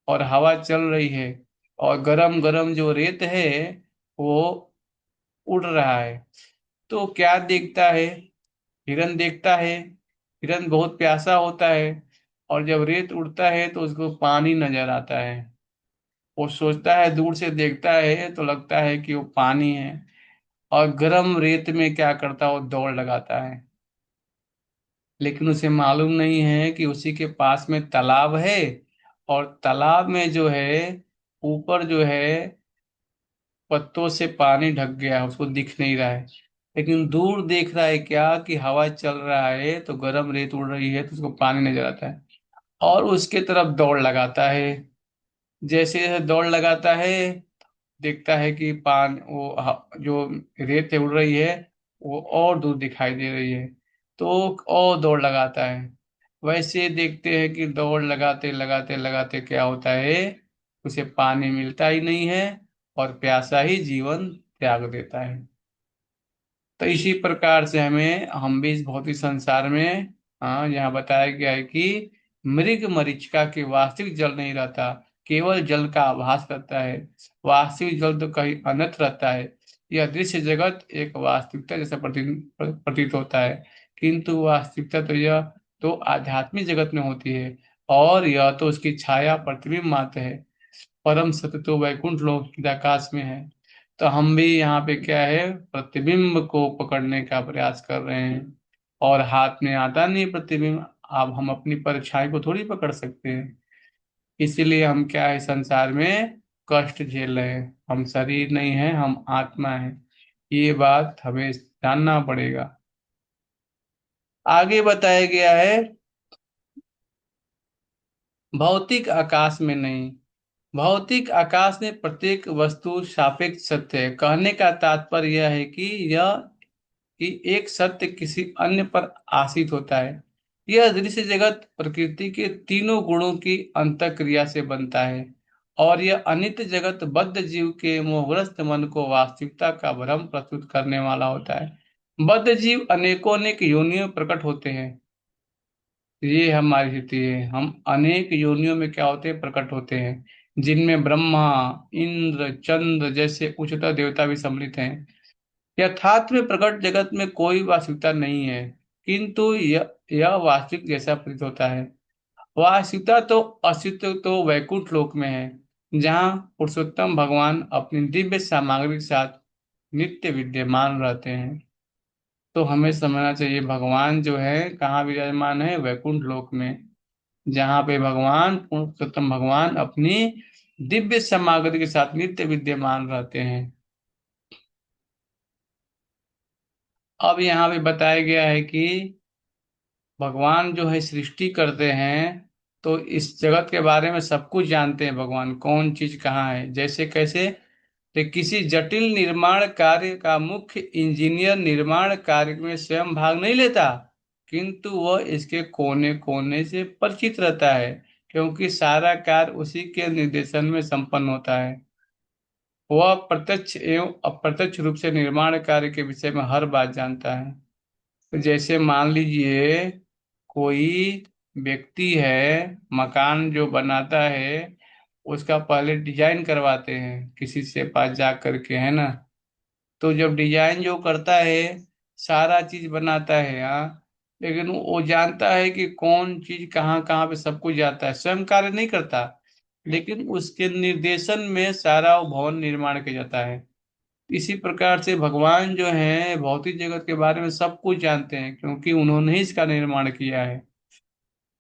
और हवा चल रही है, और गरम गरम जो रेत है वो उड़ रहा है। तो क्या देखता है? हिरन देखता है, हिरन बहुत प्यासा होता है, और जब रेत उड़ता है तो उसको पानी नजर आता है। वो सोचता है, दूर से देखता है तो लगता है कि वो पानी है, और गर्म रेत में क्या करता है, वो दौड़ लगाता है। लेकिन उसे मालूम नहीं है कि उसी के पास में तालाब है, और तालाब में जो है, ऊपर जो है पत्तों से पानी ढक गया है, उसको दिख नहीं रहा है। लेकिन दूर देख रहा है क्या, कि हवा चल रहा है तो गर्म रेत उड़ रही है, तो उसको पानी नजर आता है, और उसके तरफ दौड़ लगाता है। जैसे जैसे दौड़ लगाता है, देखता है कि जो रेत है उड़ रही है, वो और दूर दिखाई दे रही है, तो और दौड़ लगाता है। वैसे देखते हैं कि दौड़ लगाते लगाते लगाते क्या होता है, उसे पानी मिलता ही नहीं है, और प्यासा ही जीवन त्याग देता है। तो इसी प्रकार से हम भी इस भौतिक संसार में, हाँ, यहाँ बताया गया है कि मृग मरीचिका के वास्तविक जल नहीं रहता, केवल जल का आभास रहता है। वास्तविक जल तो कहीं अन्यत्र रहता है। यह दृश्य जगत एक वास्तविकता जैसा प्रतीत होता है, किंतु वास्तविकता तो यह तो आध्यात्मिक जगत में होती है, और यह तो उसकी छाया प्रतिबिंब मात्र है। परम सत्य तो वैकुंठ लोक के आकाश में है। तो हम भी यहाँ पे क्या है, प्रतिबिंब को पकड़ने का प्रयास कर रहे हैं, और हाथ में आता नहीं प्रतिबिंब। अब हम अपनी परछाई को थोड़ी पकड़ सकते हैं। इसीलिए हम क्या है, संसार में कष्ट झेल रहे हैं। हम शरीर नहीं है, हम आत्मा है। ये बात हमें जानना पड़ेगा। आगे बताया गया है, भौतिक आकाश में नहीं। भौतिक आकाश में प्रत्येक वस्तु सापेक्ष सत्य है। कहने का तात्पर्य यह है कि यह कि एक सत्य किसी अन्य पर आश्रित होता है। यह दृश्य जगत प्रकृति के तीनों गुणों की अंतःक्रिया से बनता है, और यह अनित्य जगत बद्ध जीव के मोहग्रस्त मन को वास्तविकता का भ्रम प्रस्तुत करने वाला होता है। बद्ध जीव अनेकों अनेक योनियों में प्रकट होते हैं। ये हमारी स्थिति है, हम अनेक योनियों में क्या होते हैं, प्रकट होते हैं, जिनमें ब्रह्मा, इंद्र, चंद्र जैसे उच्चतर देवता भी सम्मिलित हैं। यथार्थ में प्रकट जगत में कोई वास्तविकता नहीं है, किंतु यह वास्तविक जैसा प्रतीत होता है। वास्तविकता तो अस्तित्व तो वैकुंठ लोक में है, जहाँ पुरुषोत्तम भगवान अपनी दिव्य सामग्री के साथ नित्य विद्यमान रहते हैं। तो हमें समझना चाहिए, भगवान जो है कहाँ विराजमान है, वैकुंठ लोक में, जहाँ पे भगवान पुरुषोत्तम भगवान अपनी दिव्य सामग्री के साथ नित्य विद्यमान रहते हैं। अब यहाँ पे बताया गया है कि भगवान जो है सृष्टि करते हैं, तो इस जगत के बारे में सब कुछ जानते हैं, भगवान कौन चीज कहाँ है, जैसे कैसे। तो किसी जटिल निर्माण कार्य का मुख्य इंजीनियर निर्माण कार्य में स्वयं भाग नहीं लेता, किंतु वह इसके कोने कोने से परिचित रहता है, क्योंकि सारा कार्य उसी के निर्देशन में संपन्न होता है। वह प्रत्यक्ष एवं अप्रत्यक्ष रूप से निर्माण कार्य के विषय में हर बात जानता है। तो जैसे मान लीजिए, कोई व्यक्ति है, मकान जो बनाता है, उसका पहले डिजाइन करवाते हैं किसी से पास जा करके, है ना। तो जब डिजाइन जो करता है, सारा चीज बनाता है, हाँ, लेकिन वो जानता है कि कौन चीज कहाँ कहाँ पे सब कुछ जाता है, स्वयं कार्य नहीं करता, लेकिन उसके निर्देशन में सारा वो भवन निर्माण किया जाता है। इसी प्रकार से भगवान जो है भौतिक जगत के बारे में सब कुछ जानते हैं, क्योंकि उन्होंने ही इसका निर्माण किया है।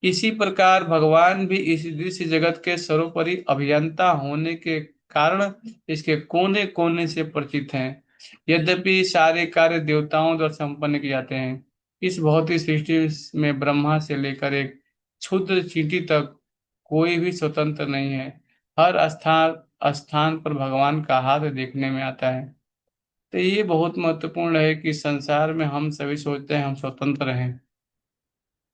इसी प्रकार भगवान भी इस दृश्य जगत के सर्वोपरि अभियंता होने के कारण इसके कोने कोने से परिचित हैं। यद्यपि सारे कार्य देवताओं द्वारा संपन्न किए जाते हैं, इस भौतिक सृष्टि में ब्रह्मा से लेकर एक क्षुद्र चींटी तक कोई भी स्वतंत्र नहीं है। हर स्थान स्थान पर भगवान का हाथ देखने में आता है। तो ये बहुत महत्वपूर्ण है कि संसार में हम सभी सोचते हैं हम स्वतंत्र हैं,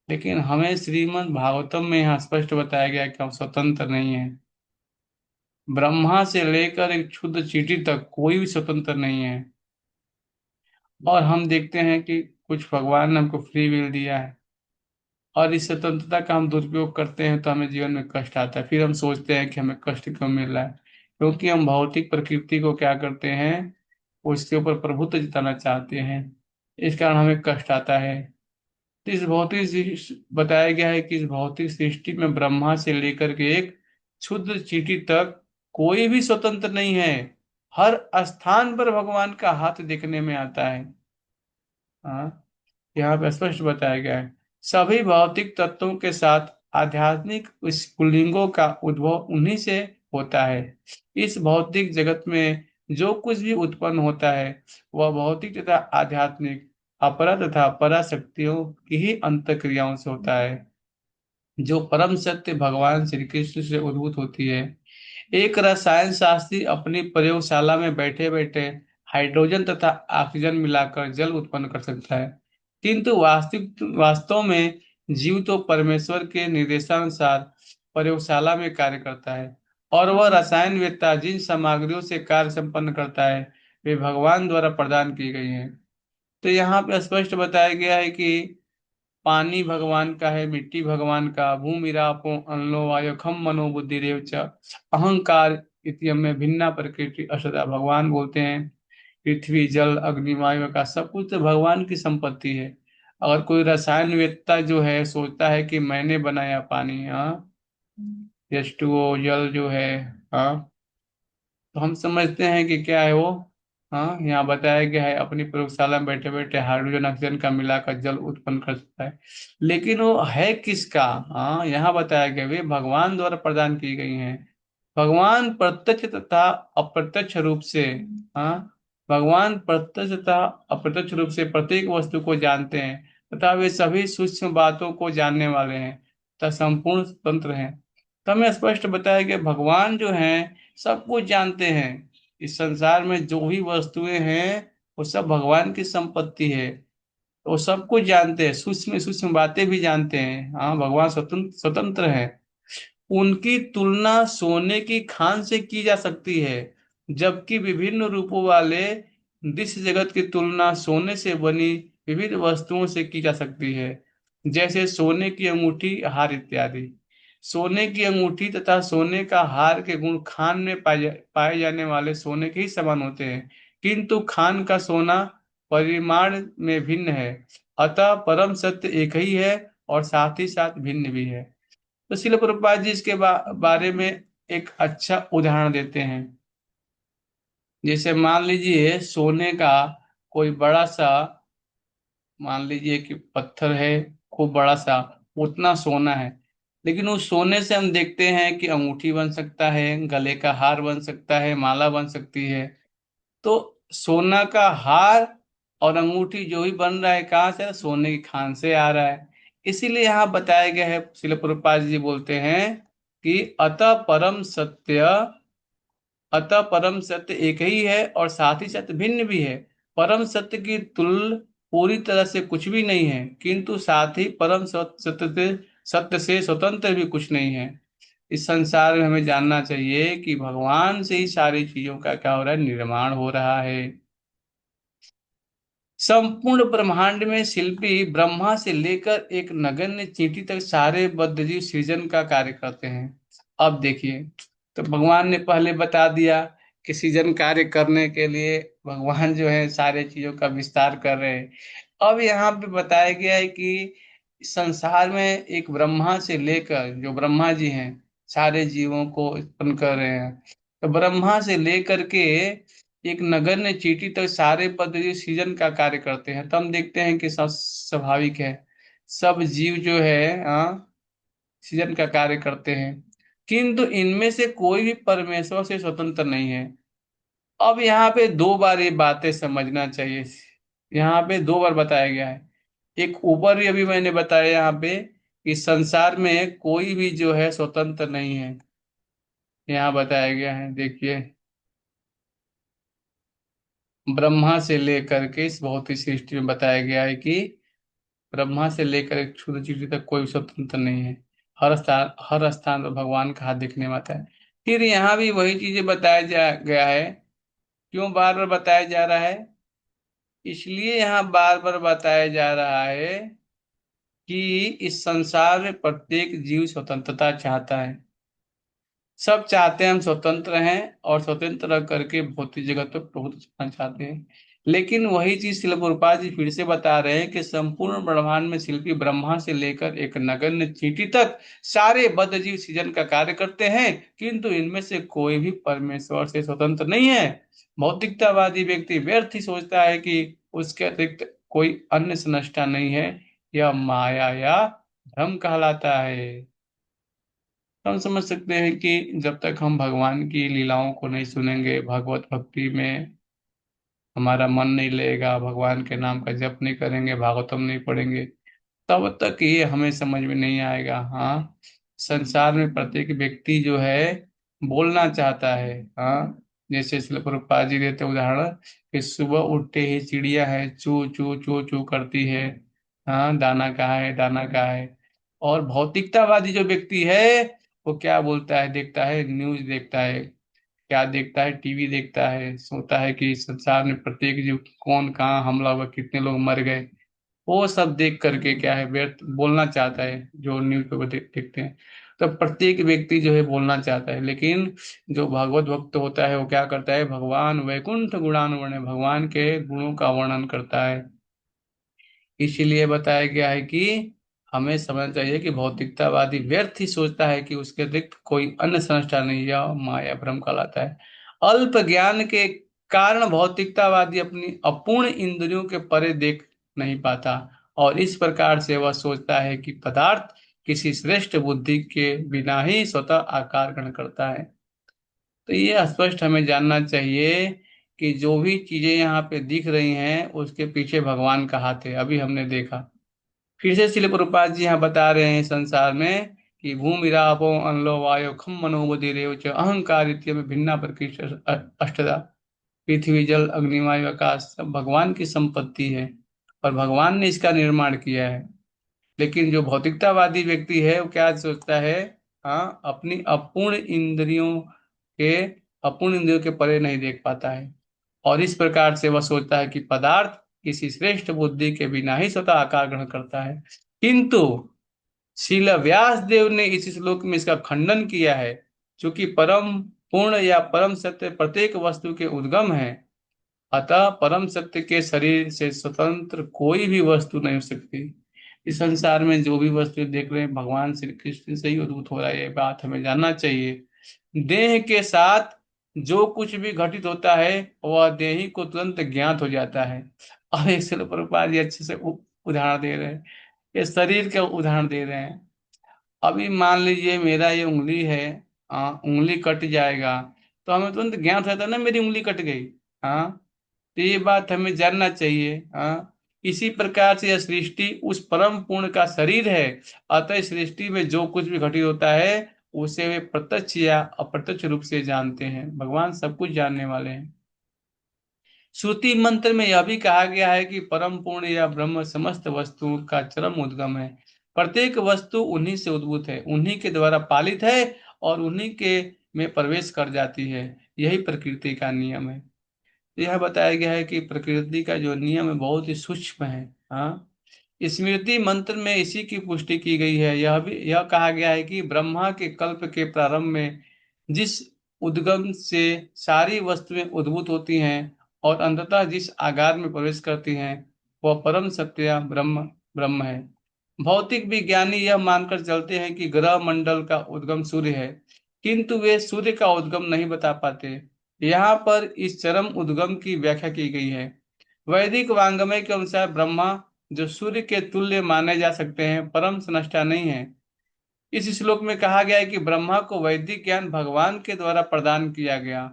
लेकिन हमें श्रीमद् भागवतम में यहाँ स्पष्ट बताया गया है कि हम स्वतंत्र नहीं हैं। ब्रह्मा से लेकर एक क्षुद्र चींटी तक कोई भी स्वतंत्र नहीं है। और हम देखते हैं कि कुछ भगवान ने हमको फ्री विल दिया है, और इस स्वतंत्रता का हम दुरुपयोग करते हैं, तो हमें जीवन में कष्ट आता है। फिर हम सोचते हैं कि हमें कष्ट क्यों मिल रहा है, क्योंकि हम भौतिक प्रकृति को क्या करते हैं, उसके ऊपर प्रभुत्व जताना चाहते हैं। इस कारण हमें कष्ट आता है। तो बताया गया है कि इस भौतिक सृष्टि में ब्रह्मा से लेकर के एक क्षुद्र चींटी तक कोई भी स्वतंत्र नहीं है। हर स्थान पर भगवान का हाथ देखने में आता है। हाँ, यहाँ पे स्पष्ट बताया गया है। सभी भौतिक तत्वों के साथ आध्यात्मिक स्फुल्लिंगों का उद्भव उन्हीं से होता है। इस भौतिक जगत में जो कुछ भी उत्पन्न होता है वह भौतिक तथा आध्यात्मिक अपरा तथा परा शक्तियों की ही अंतःक्रियाओं से होता है, जो परम सत्य भगवान श्री कृष्ण से उद्भूत होती है। एक रसायन शास्त्री अपनी प्रयोगशाला में बैठे बैठे हाइड्रोजन तथा ऑक्सीजन मिलाकर जल उत्पन्न कर सकता है, किंतु वास्तव में जीव तो परमेश्वर के निर्देशानुसार प्रयोगशाला में कार्य करता है, और वह रसायन वेत्ता जिन सामग्रियों से कार्य संपन्न करता है वे भगवान द्वारा प्रदान की गई हैं। तो यहाँ पे स्पष्ट बताया गया है कि पानी भगवान का है, मिट्टी भगवान का, भूमि रापो अनलो वायो खम मनो बुद्धि रेव च अहंकार इत्यम में भिन्ना प्रकृति असदा। भगवान बोलते हैं पृथ्वी जल अग्नि वायु का सब कुछ तो भगवान की संपत्ति है। अगर कोई रसायन वेत्ता जो है सोचता है कि मैंने बनाया पानी, हाँ, H2O जल जो है, हाँ, तो हम समझते हैं कि क्या है वो। हाँ, यहाँ बताया गया है अपनी प्रयोगशाला में बैठे बैठे हाइड्रोजन ऑक्सीजन का मिलाकर जल उत्पन्न कर सकता है, लेकिन वो है किसका? हाँ, यहाँ बताया गया वे भगवान द्वारा प्रदान की गई हैं। भगवान प्रत्यक्ष तथा अप्रत्यक्ष रूप से, हाँ, भगवान प्रत्यक्ष तथा अप्रत्यक्ष रूप से प्रत्येक वस्तु को जानते हैं तथा वे सभी सूक्ष्म बातों को जानने वाले हैं तथा संपूर्ण स्वतंत्र हैं। तो हमें स्पष्ट बताया कि भगवान जो हैं सब कुछ जानते हैं। इस संसार में जो भी वस्तुएं हैं वो सब भगवान की संपत्ति है। वो सब कुछ जानते हैं, सूक्ष्म सूक्ष्म बातें भी जानते हैं। हाँ, भगवान स्वतंत्र स्वतंत्र है। उनकी तुलना सोने की खान से की जा सकती है, जबकि विभिन्न रूपों वाले दृश्य जगत की तुलना सोने से बनी विविध वस्तुओं से की जा सकती है, जैसे सोने की अंगूठी, हार इत्यादि। सोने की अंगूठी तथा सोने का हार के गुण खान में पाए जाने वाले सोने के ही समान होते हैं, किंतु खान का सोना परिमाण में भिन्न है। अतः परम सत्य एक ही है और साथ ही साथ भिन्न भी है। तो शिल प्रभुपाद जी इसके बारे में एक अच्छा उदाहरण देते हैं। जैसे मान लीजिए सोने का कोई बड़ा सा, मान लीजिए कि पत्थर है खूब बड़ा सा, उतना सोना है, लेकिन उस सोने से हम देखते हैं कि अंगूठी बन सकता है, गले का हार बन सकता है, माला बन सकती है। तो सोना का हार और अंगूठी जो भी बन रहा है कहाँ से? सोने की खान से आ रहा है। इसीलिए यहाँ बताया गया है, शिल प्रभुपाद जी बोलते हैं कि अतः परम सत्य एक ही है और साथ ही साथ भिन्न भी है। परम सत्य की तुल्य पूरी तरह से कुछ भी नहीं है, किंतु साथ ही परम सत्य से स्वतंत्र भी कुछ नहीं है। इस संसार में हमें जानना चाहिए कि भगवान से ही सारी चीजों का क्या हो रहा है? निर्माण हो रहा है। संपूर्ण ब्रह्मांड में शिल्पी ब्रह्मा से लेकर एक नगण्य चींटी तक सारे बद्धजीव सृजन का कार्य करते हैं। अब देखिए, तो भगवान ने पहले बता दिया कि सृजन कार्य करने के लिए भगवान जो है सारे चीजों का विस्तार कर रहे हैं। अब यहाँ पे बताया गया है कि संसार में एक ब्रह्मा से लेकर, जो ब्रह्मा जी हैं, सारे जीवों को उत्पन्न कर रहे हैं। तो ब्रह्मा से लेकर के एक नगण्य चींटी तक सारे पद्धति सृजन का कार्य करते हैं। तो हम देखते हैं कि सब स्वाभाविक है, सब जीव जो है, हाँ, सृजन का कार्य करते हैं, किंतु इनमें से कोई भी परमेश्वर से स्वतंत्र नहीं है। अब यहाँ पे दो बार ये बातें समझना चाहिए। यहाँ पे दो बार बताया गया है। एक ऊपर भी अभी मैंने बताया यहाँ पे कि संसार में कोई भी जो है स्वतंत्र नहीं है। यहाँ बताया गया है, देखिए, ब्रह्मा से लेकर के इस भौतिक सृष्टि में बताया गया है कि ब्रह्मा से लेकर एक क्षुद्र चीटी तक कोई स्वतंत्र नहीं है। हर स्थान पर भगवान का हाथ दिखने में आता है। फिर यहाँ भी वही चीजें बताया जा गया है। क्यों बार बार बताया जा रहा है? इसलिए यहाँ बार बार बताया जा रहा है कि इस संसार में प्रत्येक जीव स्वतंत्रता चाहता है। सब चाहते हैं हम स्वतंत्र हैं और स्वतंत्र रह करके भौतिक जगत पर प्रभुत्व करना चाहते हैं। लेकिन वही चीज शिल प्रभुपाद जी फिर से बता रहे हैं कि संपूर्ण ब्रह्मांड में शिल्पी ब्रह्मा से लेकर एक नगण्य चींटी तक सारे बद्धजीव सृजन का कार्य करते हैं, किंतु इनमें से कोई भी परमेश्वर से स्वतंत्र नहीं है। भौतिकतावादी व्यक्ति व्यर्थ ही सोचता है कि उसके अतिरिक्त कोई अन्य सृष्टा नहीं है। यह माया या भ्रम कहलाता है। तो हम समझ सकते हैं कि जब तक हम भगवान की लीलाओं को नहीं सुनेंगे, भगवत भक्ति में हमारा मन नहीं लगेगा, भगवान के नाम का जप नहीं करेंगे, भागवतम नहीं पढ़ेंगे, तब तक ये हमें समझ में नहीं आएगा। हाँ, संसार में प्रत्येक व्यक्ति जो है बोलना चाहता है। हाँ, जैसे श्रील प्रभुपाद जी देते उदाहरण कि सुबह उठते ही चिड़िया है चू चू चू चू करती है। हाँ, दाना कहाँ है, दाना कहाँ है। और भौतिकतावादी जो व्यक्ति है वो क्या बोलता है, देखता है न्यूज देखता है, क्या देखता है, टीवी देखता है, सोचता है कि संसार में प्रत्येक जीव कौन कहाँ हमला हुआ, कितने लोग मर गए। वो सब देख करके क्या है, व्यर्थ बोलना चाहता है, जो न्यूज पेपर देखते हैं। तो प्रत्येक व्यक्ति जो है बोलना चाहता है, लेकिन जो भागवत भक्त होता है वो क्या करता है, भगवान वैकुंठ गुणानुवर्णय, भगवान के गुणों का वर्णन करता है। इसीलिए बताया गया है कि हमें समझना चाहिए कि भौतिकतावादी व्यर्थ ही सोचता है कि उसके अतिरिक्त कोई अन्य संस्था नहीं, या माया भ्रम कहलाता है। अल्प ज्ञान के कारण भौतिकतावादी अपनी अपूर्ण इंद्रियों के परे देख नहीं पाता, और इस प्रकार से वह सोचता है कि पदार्थ किसी श्रेष्ठ बुद्धि के बिना ही स्वतः आकार ग्रहण करता है। तो ये स्पष्ट हमें जानना चाहिए कि जो भी चीजें यहाँ पे दिख रही हैं उसके पीछे भगवान का हाथ है। अभी हमने देखा, फिर से शिल प्रभुपाद जी यहाँ बता रहे हैं संसार में कि भूमि रापो अनलो वायो खम मनो बुद्धि च अहंकार इत्यम भिन्ना प्रकृति अष्टदा। पृथ्वी जल अग्नि वायु आकाश सब भगवान की संपत्ति है, और भगवान ने इसका निर्माण किया है। लेकिन जो भौतिकतावादी व्यक्ति है वो क्या सोचता है, हाँ, अपनी के अपूर्ण इंद्रियों के परे नहीं देख पाता है, और इस प्रकार से वह सोचता है कि पदार्थ किसी श्रेष्ठ बुद्धि के बिना ही स्वतः आकार ग्रहण करता है। किंतु श्रील व्यास देव ने इस श्लोक में इसका खंडन किया है। क्योंकि परम पूर्ण या परम सत्य प्रत्येक वस्तु के उद्गम है, अतः परम सत्य के शरीर से स्वतंत्र कोई भी वस्तु नहीं हो सकती। इस संसार में जो भी वस्तु देख रहे हैं भगवान श्री कृष्ण से ही उद्भूत हो रहा है, ये बात हमें जानना चाहिए। देह के साथ जो कुछ भी घटित होता है वह देही को तुरंत ज्ञात हो जाता है। और एक शिल प्रभुपाद जी अच्छे से उदाहरण दे रहे हैं, ये शरीर का उदाहरण दे रहे हैं। अभी मान लीजिए मेरा ये उंगली है, उंगली कट जाएगा तो हमें तुरंत ज्ञात रहता है ना मेरी उंगली कट गई। हाँ, तो ये बात हमें जानना चाहिए। हाँ, इसी प्रकार से यह सृष्टि उस परम पूर्ण का शरीर है, अतः इस सृष्टि में जो कुछ भी घटित होता है उसे वे प्रत्यक्ष या अप्रत्यक्ष रूप से जानते हैं। भगवान सब कुछ जानने वाले हैं। श्रुति मंत्र में यह भी कहा गया है कि परम पूर्ण या ब्रह्म समस्त वस्तुओं का चरम उद्गम है। प्रत्येक वस्तु उन्हीं से उद्भूत है, उन्हीं के द्वारा पालित है, और उन्हीं के में प्रवेश कर जाती है। यही प्रकृति का नियम है। यह बताया गया है कि प्रकृति का जो नियम है बहुत ही सूक्ष्म है। हाँ, स्मृति मंत्र में इसी की पुष्टि की गई है। यह कहा गया है कि ब्रह्मा के कल्प के प्रारंभ में जिस उद्गम से सारी वस्तुएं उद्भूत होती हैं और अंततः जिस आगार में प्रवेश करती हैं वह परम सत्य ब्रह्म ब्रह्म है। भौतिक विज्ञानी यह मानकर चलते हैं कि ग्रह मंडल का उद्गम सूर्य है, किंतु वे सूर्य का उद्गम नहीं बता पाते। यहाँ पर इस चरम उद्गम की व्याख्या की गई है। वैदिक वांग्मय के अनुसार ब्रह्मा, जो सूर्य के तुल्य माने जा सकते हैं, परम स्रष्टा नहीं है। इस श्लोक में कहा गया है कि ब्रह्मा को वैदिक ज्ञान भगवान के द्वारा प्रदान किया गया।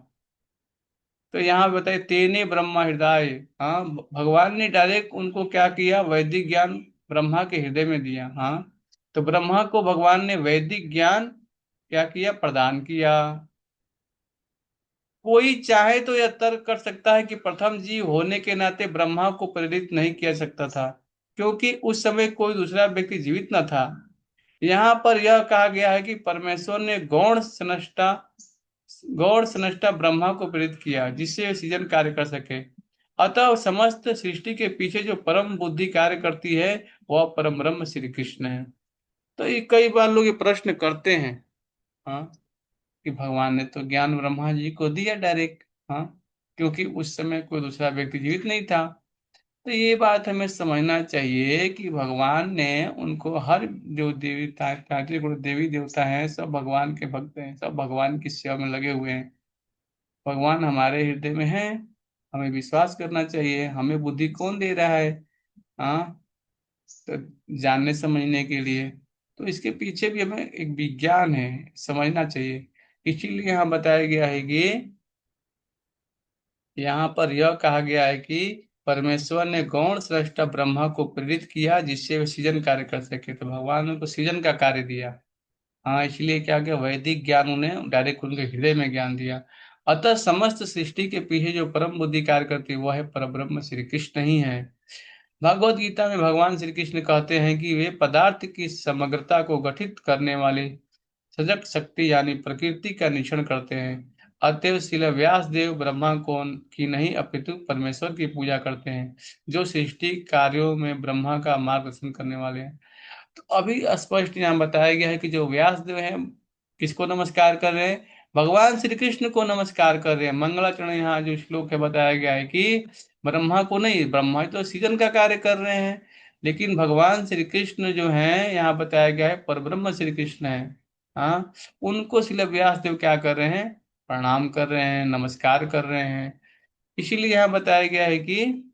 तो यहाँ बताइए तेने ब्रह्मा हृदय। हाँ, भगवान ने डायरेक्ट उनको क्या किया, वैदिक ज्ञान ब्रह्मा के हृदय में दिया। हाँ, तो ब्रह्मा को भगवान ने वैदिक ज्ञान क्या किया, प्रदान किया। कोई चाहे तो यह तर्क कर सकता है कि प्रथम जीव होने के नाते ब्रह्मा को प्रेरित नहीं किया सकता था, क्योंकि उस समय कोई दूसरा व्यक्ति जीवित न था। यहाँ पर यह कहा गया है कि परमेश्वर ने गौण सृष्टा ब्रह्मा को प्रेरित किया जिससे वे सृजन कार्य कर सके। अतः समस्त सृष्टि के पीछे जो परम बुद्धि कार्य करती है वह परम ब्रह्म श्री कृष्ण है। तो ये कई बार लोग ये प्रश्न करते हैं, हाँ, कि भगवान ने तो ज्ञान ब्रह्मा जी को दिया डायरेक्ट। हाँ, क्योंकि उस समय कोई दूसरा व्यक्ति जीवित नहीं था। तो ये बात हमें समझना चाहिए कि भगवान ने उनको हर जो देवी 33 करोड़ देवी देवता हैं सब भगवान के भक्त हैं, सब भगवान की सेवा में लगे हुए हैं। भगवान हमारे हृदय में है, हमें विश्वास करना चाहिए। हमें बुद्धि कौन दे रहा है? हाँ, तो जानने समझने के लिए। तो इसके पीछे भी हमें एक विज्ञान है, समझना चाहिए। इसीलिए यहाँ बताया गया है कि यहाँ पर यह कहा गया है कि परमेश्वर ने गौण सृष्टा ब्रह्मा को प्रेरित किया जिससे वे सृजन कार्य कर सके। तो भगवान ने उनको सृजन का कार्य दिया। हाँ, इसलिए क्या किया, वैदिक ज्ञान उन्हें डायरेक्ट उनके हृदय में ज्ञान दिया। अतः समस्त सृष्टि के पीछे जो परम बुद्धि कार्य करती है वह है परब्रह्म श्री कृष्ण ही है। भगवत गीता में भगवान श्री कृष्ण कहते हैं कि वे पदार्थ की समग्रता को गठित करने वाले सजग शक्ति यानी प्रकृति का निरीक्षण करते हैं। अतएव शिल व्यास देव ब्रह्मा को की नहीं अपितु परमेश्वर की पूजा करते हैं जो सृष्टि कार्यों में ब्रह्मा का मार्गदर्शन करने वाले हैं। तो अभी स्पष्ट यहाँ बताया गया है कि जो व्यास देव हैं किसको नमस्कार कर रहे हैं? भगवान श्री कृष्ण को नमस्कार कर रहे हैं। मंगलाचरण यहाँ जो श्लोक है बताया गया है कि ब्रह्मा को नहीं, ब्रह्मा तो सृजन का कार्य कर रहे हैं, लेकिन भगवान श्री कृष्ण जो हैं यहाँ बताया गया है परब्रह्म श्री कृष्ण है। हाँ, उनको शिल व्यास देव क्या कर रहे हैं? प्रणाम कर रहे हैं, नमस्कार कर रहे हैं। इसीलिए यहाँ बताया गया है कि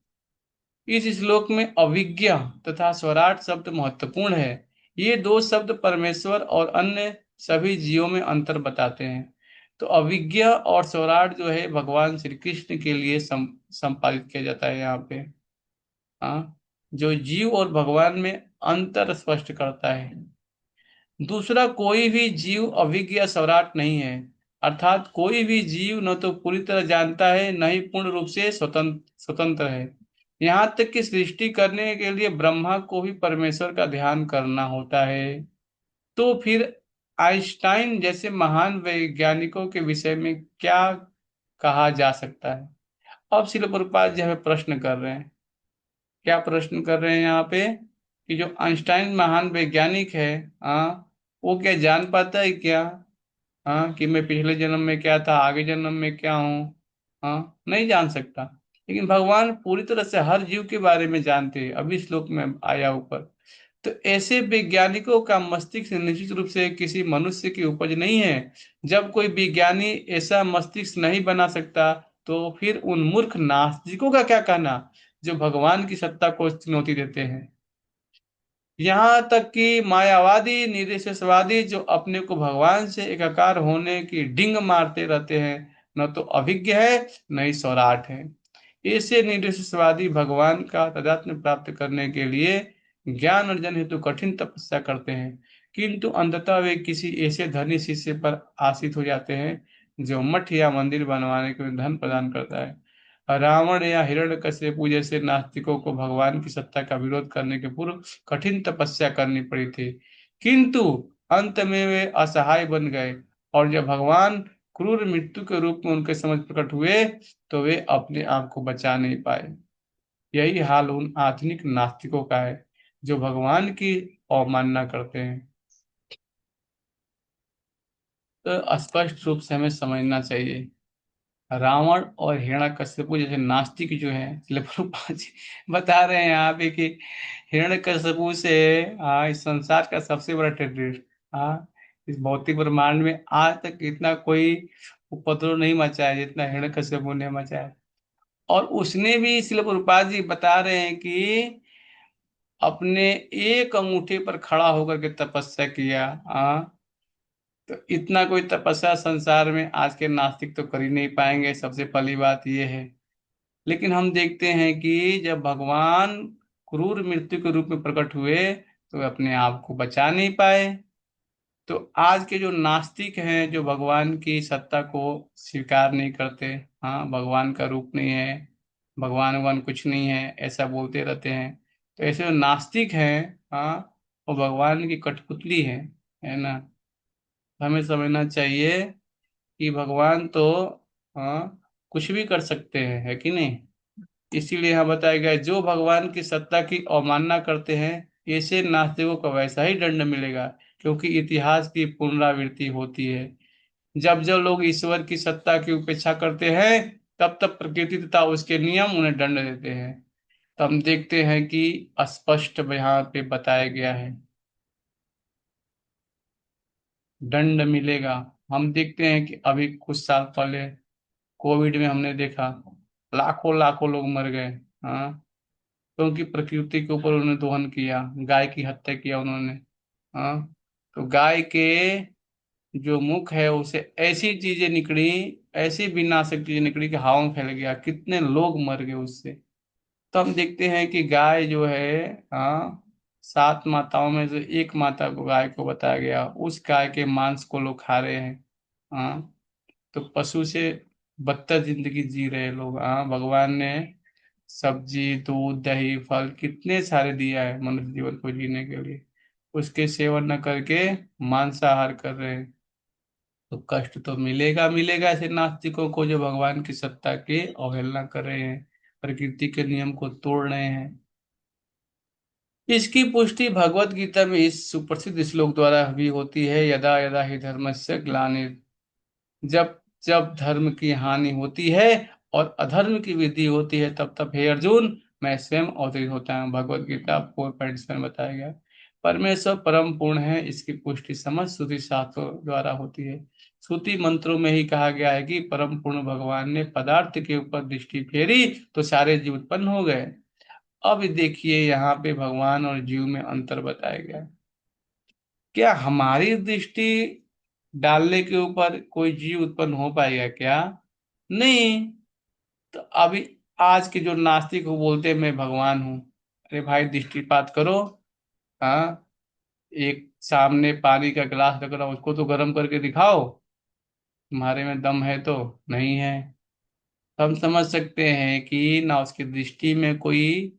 इस श्लोक में अविज्ञ तथा स्वराट शब्द महत्वपूर्ण है। ये दो शब्द परमेश्वर और अन्य सभी जीवों में अंतर बताते हैं। तो अविज्ञ और स्वराट जो है भगवान श्री कृष्ण के लिए संपादित किया जाता है यहाँ पे। हाँ, जो जीव और भगवान में अंतर स्पष्ट करता है। दूसरा, कोई भी जीव अभिज्ञ या सम्राट नहीं है। अर्थात कोई भी जीव न तो पूरी तरह जानता है न ही पूर्ण रूप से स्वतंत्र स्वतंत्र है। यहाँ तक कि सृष्टि करने के लिए ब्रह्मा को भी परमेश्वर का ध्यान करना होता है। तो फिर आइंस्टाइन जैसे महान वैज्ञानिकों के विषय में क्या कहा जा सकता है? अब शिल प्रभुपाद जी हमें प्रश्न कर रहे हैं। क्या प्रश्न कर रहे हैं यहाँ पे? कि जो आइंस्टाइन महान वैज्ञानिक है, हाँ, वो क्या जान पाता है क्या? हाँ, कि मैं पिछले जन्म में क्या था, आगे जन्म में क्या हूँ? हाँ, नहीं जान सकता। लेकिन भगवान पूरी तरह से हर जीव के बारे में जानते हैं, अभी श्लोक में आया ऊपर। तो ऐसे वैज्ञानिकों का मस्तिष्क निश्चित रूप से किसी मनुष्य की उपज नहीं है। जब कोई विज्ञानी ऐसा मस्तिष्क नहीं बना सकता तो फिर उन मूर्ख नास्तिकों का क्या कहना जो भगवान की सत्ता को चुनौती देते हैं। यहाँ तक कि मायावादी निरीश्वरवादी जो अपने को भगवान से एकाकार होने की डिंग मारते रहते हैं, न तो अभिज्ञ है न ही स्वराट है। ऐसे निरीश्वरवादी भगवान का तादात्म्य प्राप्त करने के लिए ज्ञान अर्जन हेतु कठिन तपस्या करते हैं, किंतु अंततः वे किसी ऐसे धनी शिष्य पर आश्रित हो जाते हैं जो मठ या मंदिर बनवाने के लिए धन प्रदान करता है। रावण या हिरण्यकश्यपु जैसे नास्तिकों को भगवान की सत्ता का विरोध करने के पूर्व कठिन तपस्या करनी पड़ी थी, किंतु अंत में वे असहाय बन गए। और जब भगवान क्रूर मृत्यु के रूप में उनके समझ प्रकट हुए तो वे अपने आप को बचा नहीं पाए। यही हाल उन आधुनिक नास्तिकों का है जो भगवान की अवमानना करते हैं। तो स्पष्ट रूप से हमें समझना चाहिए, रावण और हिरण्यकश्यपु जैसे नास्तिक जो है, इसलिए प्रभुपाद जी बता रहे हैं यहाँ पे कि हिरण्यकश्यपु से, हाँ, इस संसार का सबसे बड़ा टेररिस्ट, हाँ, इस भौतिक ब्रह्मांड में आज तक इतना कोई उपद्रव नहीं मचा है जितना हिरण्यकश्यपु ने मचाया। और उसने भी, इसलिए प्रभुपाद जी बता रहे हैं कि अपने एक अंगूठे पर खड़ा होकर के तपस्या किया। हाँ, तो इतना कोई तपस्या संसार में आज के नास्तिक तो कर ही नहीं पाएंगे, सबसे पहली बात ये है। लेकिन हम देखते हैं कि जब भगवान क्रूर मृत्यु के रूप में प्रकट हुए तो वे अपने आप को बचा नहीं पाए। तो आज के जो नास्तिक हैं जो भगवान की सत्ता को स्वीकार नहीं करते, हाँ, भगवान का रूप नहीं है, भगवान कुछ नहीं है, ऐसा बोलते रहते हैं। तो ऐसे जो नास्तिक हैं, हाँ, वो भगवान की कठपुतली है ना। हमें समझना चाहिए कि भगवान तो, हाँ, कुछ भी कर सकते हैं, है कि नहीं। इसीलिए यहाँ बताया गया है, जो भगवान की सत्ता की अवमानना करते हैं ऐसे नास्तिकों को वैसा ही दंड मिलेगा, क्योंकि इतिहास की पुनरावृत्ति होती है। जब जब लोग ईश्वर की सत्ता की उपेक्षा करते हैं तब तब प्रकृति तथा उसके नियम उन्हें दंड देते हैं। तो हम देखते हैं कि स्पष्ट यहाँ पे बताया गया है, दंड मिलेगा। हम देखते हैं कि अभी कुछ साल पहले कोविड में हमने देखा लाखों लाखों लोग मर गए। हाँ, क्योंकि प्रकृति के ऊपर उन्होंने दोहन किया, गाय की हत्या किया उन्होंने। हाँ, तो गाय के जो मुख है उसे ऐसी चीजें निकली, ऐसी विनाशक चीजें निकली कि हवा में फैल गया, कितने लोग मर गए उससे। तो हम देखते हैं कि गाय जो है, हाँ, सात माताओं में से एक माता को गाय को बताया गया, उस गाय के मांस को लोग खा रहे हैं। हाँ, तो पशु से बदतर जिंदगी जी रहे लोग। हाँ, भगवान ने सब्जी दूध दही फल कितने सारे दिया है मनुष्य जीवन को जीने के लिए, उसके सेवन न करके मांसाहार कर रहे हैं। तो कष्ट तो मिलेगा मिलेगा ऐसे नास्तिकों को जो भगवान की सत्ता की अवहेलना कर रहे हैं, प्रकृति के नियम को तोड़ रहे हैं। इसकी पुष्टि भगवत गीता में इस सुप्रसिद्ध श्लोक द्वारा भी होती है, यदा यदा ही धर्मस्य ग्लानि, जब जब धर्म की हानि होती है और अधर्म की वृद्धि होती है, तब तब हे अर्जुन मैं स्वयं अवतरित होता हूँ। भगवत गीता 4.6 में बताया गया है। परमेश्वर परम पूर्ण है, इसकी पुष्टि समस्त श्रुति शास्त्रों द्वारा होती है। श्रुति मंत्रों में ही कहा गया है कि परम पूर्ण भगवान ने पदार्थ के ऊपर दृष्टि फेरी तो सारे जीव उत्पन्न हो गए। अब देखिए यहाँ पे भगवान और जीव में अंतर बताया गया है। क्या हमारी दृष्टि डालने के ऊपर कोई जीव उत्पन्न हो पाएगा क्या? नहीं। तो अभी आज के जो नास्तिक हो बोलते हैं मैं भगवान हूँ, अरे भाई दृष्टिपात करो। हाँ, एक सामने पानी का गिलास रख रहा, उसको तो गर्म करके दिखाओ, तुम्हारे में दम है तो। नहीं है। तो हम समझ सकते हैं कि ना उसकी दृष्टि में कोई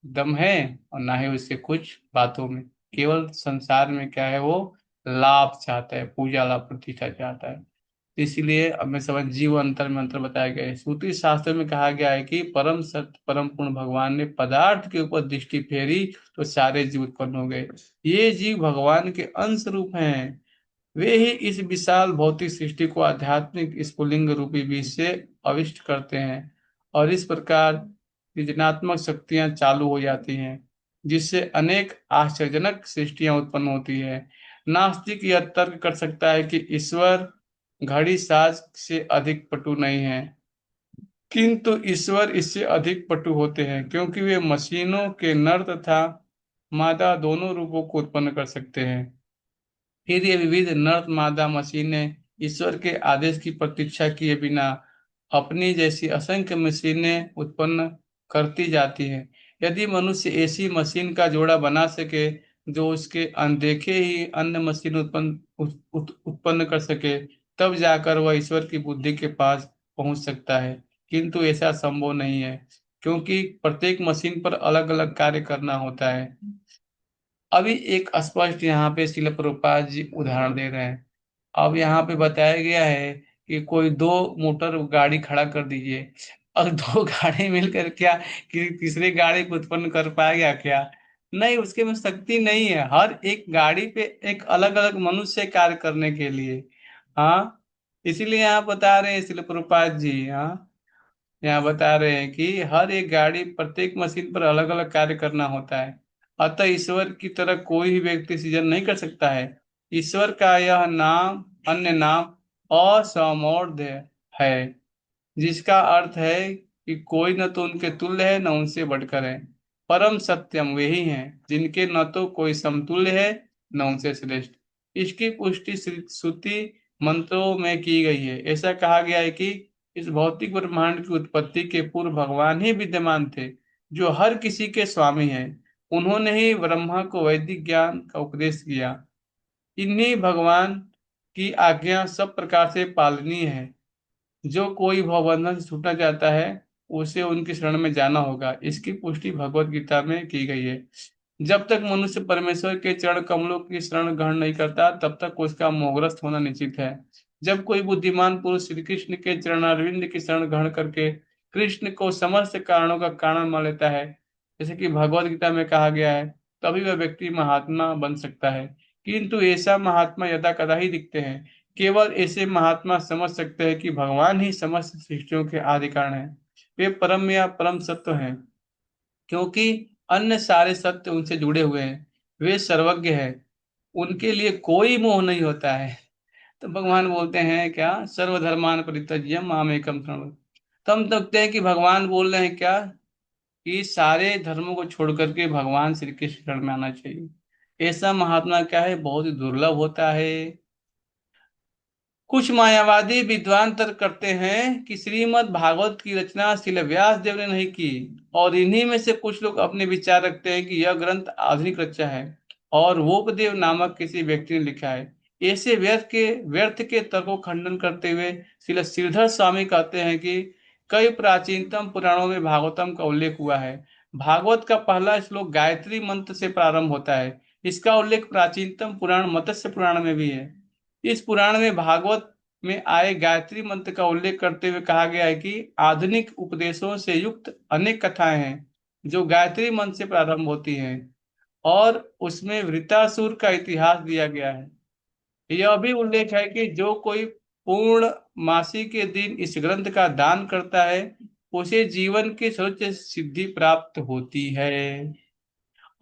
दम है और ना ही उसके कुछ बातों में। केवल संसार में क्या है, वो लाभ चाहता है, पूजा लाभ प्रतिष्ठा चाहता है। इसीलिए अब मैं समझ जीव अंतर में अंतर बताया गया है। श्रुति शास्त्र में कहा गया है कि परम सत्य परम पूर्ण भगवान ने पदार्थ के ऊपर दृष्टि फेरी तो सारे जीव उत्पन्न हो गए। ये जीव भगवान के अंश रूप हैं। वे ही इस विशाल भौतिक सृष्टि को आध्यात्मिक स्फुलिंग रूपी बीज से अविष्ट करते हैं, और इस प्रकार सृजनात्मक शक्तियां चालू हो जाती हैं, जिससे अनेक आश्चर्यजनक सृष्टियां उत्पन्न होती है। नास्तिक यह तर्क कर सकता है कि ईश्वर घड़ी साज से अधिक पटु नहीं है, किंतु ईश्वर इससे अधिक पटु होते हैं, क्योंकि वे मशीनों के नर तथा मादा दोनों रूपों को उत्पन्न कर सकते हैं। फिर ये विविध नर मादा मशीनें ईश्वर के आदेश की प्रतीक्षा किए बिना अपनी जैसी असंख्य मशीनें उत्पन्न करती जाती हैं। यदि मनुष्य ऐसी मशीन का जोड़ा बना सके जो उसके अनदेखे ही अन्य मशीन उत्पन्न कर सके, तब जाकर वह ईश्वर की बुद्धि के पास पहुंच सकता है। किंतु ऐसा संभव नहीं है, क्योंकि प्रत्येक मशीन पर अलग अलग कार्य करना होता है। अभी एक स्पष्ट यहाँ पे शिल प्रभुपाद जी उदाहरण दे रहे हैं। अब यहाँ पे बताया गया है कि कोई दो मोटर गाड़ी खड़ा कर दीजिए, और दो गाड़ी मिलकर क्या कि तीसरे गाड़ी को उत्पन्न कर पाएगा क्या? नहीं, उसके में शक्ति नहीं है। हर एक गाड़ी पे एक अलग अलग मनुष्य कार्य करने के लिए। हाँ, इसीलिए यहाँ बता रहे हैं शिल प्रभुपाद जी। हाँ, यहाँ बता रहे हैं कि हर एक गाड़ी प्रत्येक मशीन पर अलग अलग कार्य करना होता है। अतः ईश्वर की तरह कोई भी व्यक्ति सृजन नहीं कर सकता है। ईश्वर का यह नाम अन्य नाम असमौर्ध्य है, जिसका अर्थ है कि कोई न तो उनके तुल्य है न उनसे बढ़कर है। परम सत्यम वे ही हैं जिनके न तो कोई समतुल्य है न उनसे श्रेष्ठ। इसकी पुष्टि श्रुति मंत्रों में की गई है। ऐसा कहा गया है कि इस भौतिक ब्रह्मांड की उत्पत्ति के पूर्व भगवान ही विद्यमान थे, जो हर किसी के स्वामी हैं। उन्होंने ही ब्रह्मा को वैदिक ज्ञान का उपदेश किया। इन्हीं भगवान की आज्ञा सब प्रकार से पालनीय है। जो कोई भवबंधन से छूटना चाहता है, उसे उनकी शरण में जाना होगा। इसकी पुष्टि भगवत गीता में की गई है। जब तक मनुष्य परमेश्वर के चरण कमलों की शरण ग्रहण नहीं करता, तब तक उसका मोहग्रस्त होना निश्चित है। जब कोई बुद्धिमान पुरुष श्री कृष्ण के चरणारविंद की शरण ग्रहण करके कृष्ण को समस्त कारणों का कारण मान लेता है, जैसे कि भगवत गीता में कहा गया है, तभी वह व्यक्ति महात्मा बन सकता है। किंतु ऐसा महात्मा यदा कदा ही दिखते हैं। केवल ऐसे महात्मा समझ सकते हैं कि भगवान ही समस्त सृष्टियों के आदि कारण हैं। वे परम या परम सत्य हैं, क्योंकि अन्य सारे सत्य उनसे जुड़े हुए हैं। वे सर्वज्ञ हैं, उनके लिए कोई मोह नहीं होता है। तो भगवान बोलते हैं क्या, सर्वधर्मान परित्यज्य मामेकम शरणं व्रज। तो हम देखते हैं कि भगवान बोल रहे हैं क्या, कि सारे धर्मों को छोड़ करके भगवान श्री कृष्ण शरण में आना चाहिए। ऐसा महात्मा क्या है, बहुत ही दुर्लभ होता है। कुछ मायावादी विद्वान तर्क करते हैं कि श्रीमद् भागवत की रचना श्रील व्यास देव ने नहीं की, और इन्हीं में से कुछ लोग अपने विचार रखते हैं कि यह ग्रंथ आधुनिक रचा है और वोपदेव नामक किसी व्यक्ति ने लिखा है। ऐसे व्यर्थ के तर्कों का खंडन करते हुए श्रील श्रीधर स्वामी कहते हैं कि कई प्राचीनतम पुराणों में भागवतम का उल्लेख हुआ है। भागवत का पहला श्लोक गायत्री मंत्र से प्रारंभ होता है। इसका उल्लेख प्राचीनतम पुराण मत्स्य पुराण में भी है। इस पुराण में भागवत में आए गायत्री मंत्र का उल्लेख करते हुए कहा गया है कि आधुनिक उपदेशों से युक्त अनेक कथाएं हैं जो गायत्री मंत्र से प्रारंभ होती हैं, और उसमें वृतासुर का इतिहास दिया गया है। यह भी उल्लेख है कि जो कोई पूर्ण मासी के दिन इस ग्रंथ का दान करता है, उसे जीवन की सर्वोच्च सिद्धि प्राप्त होती है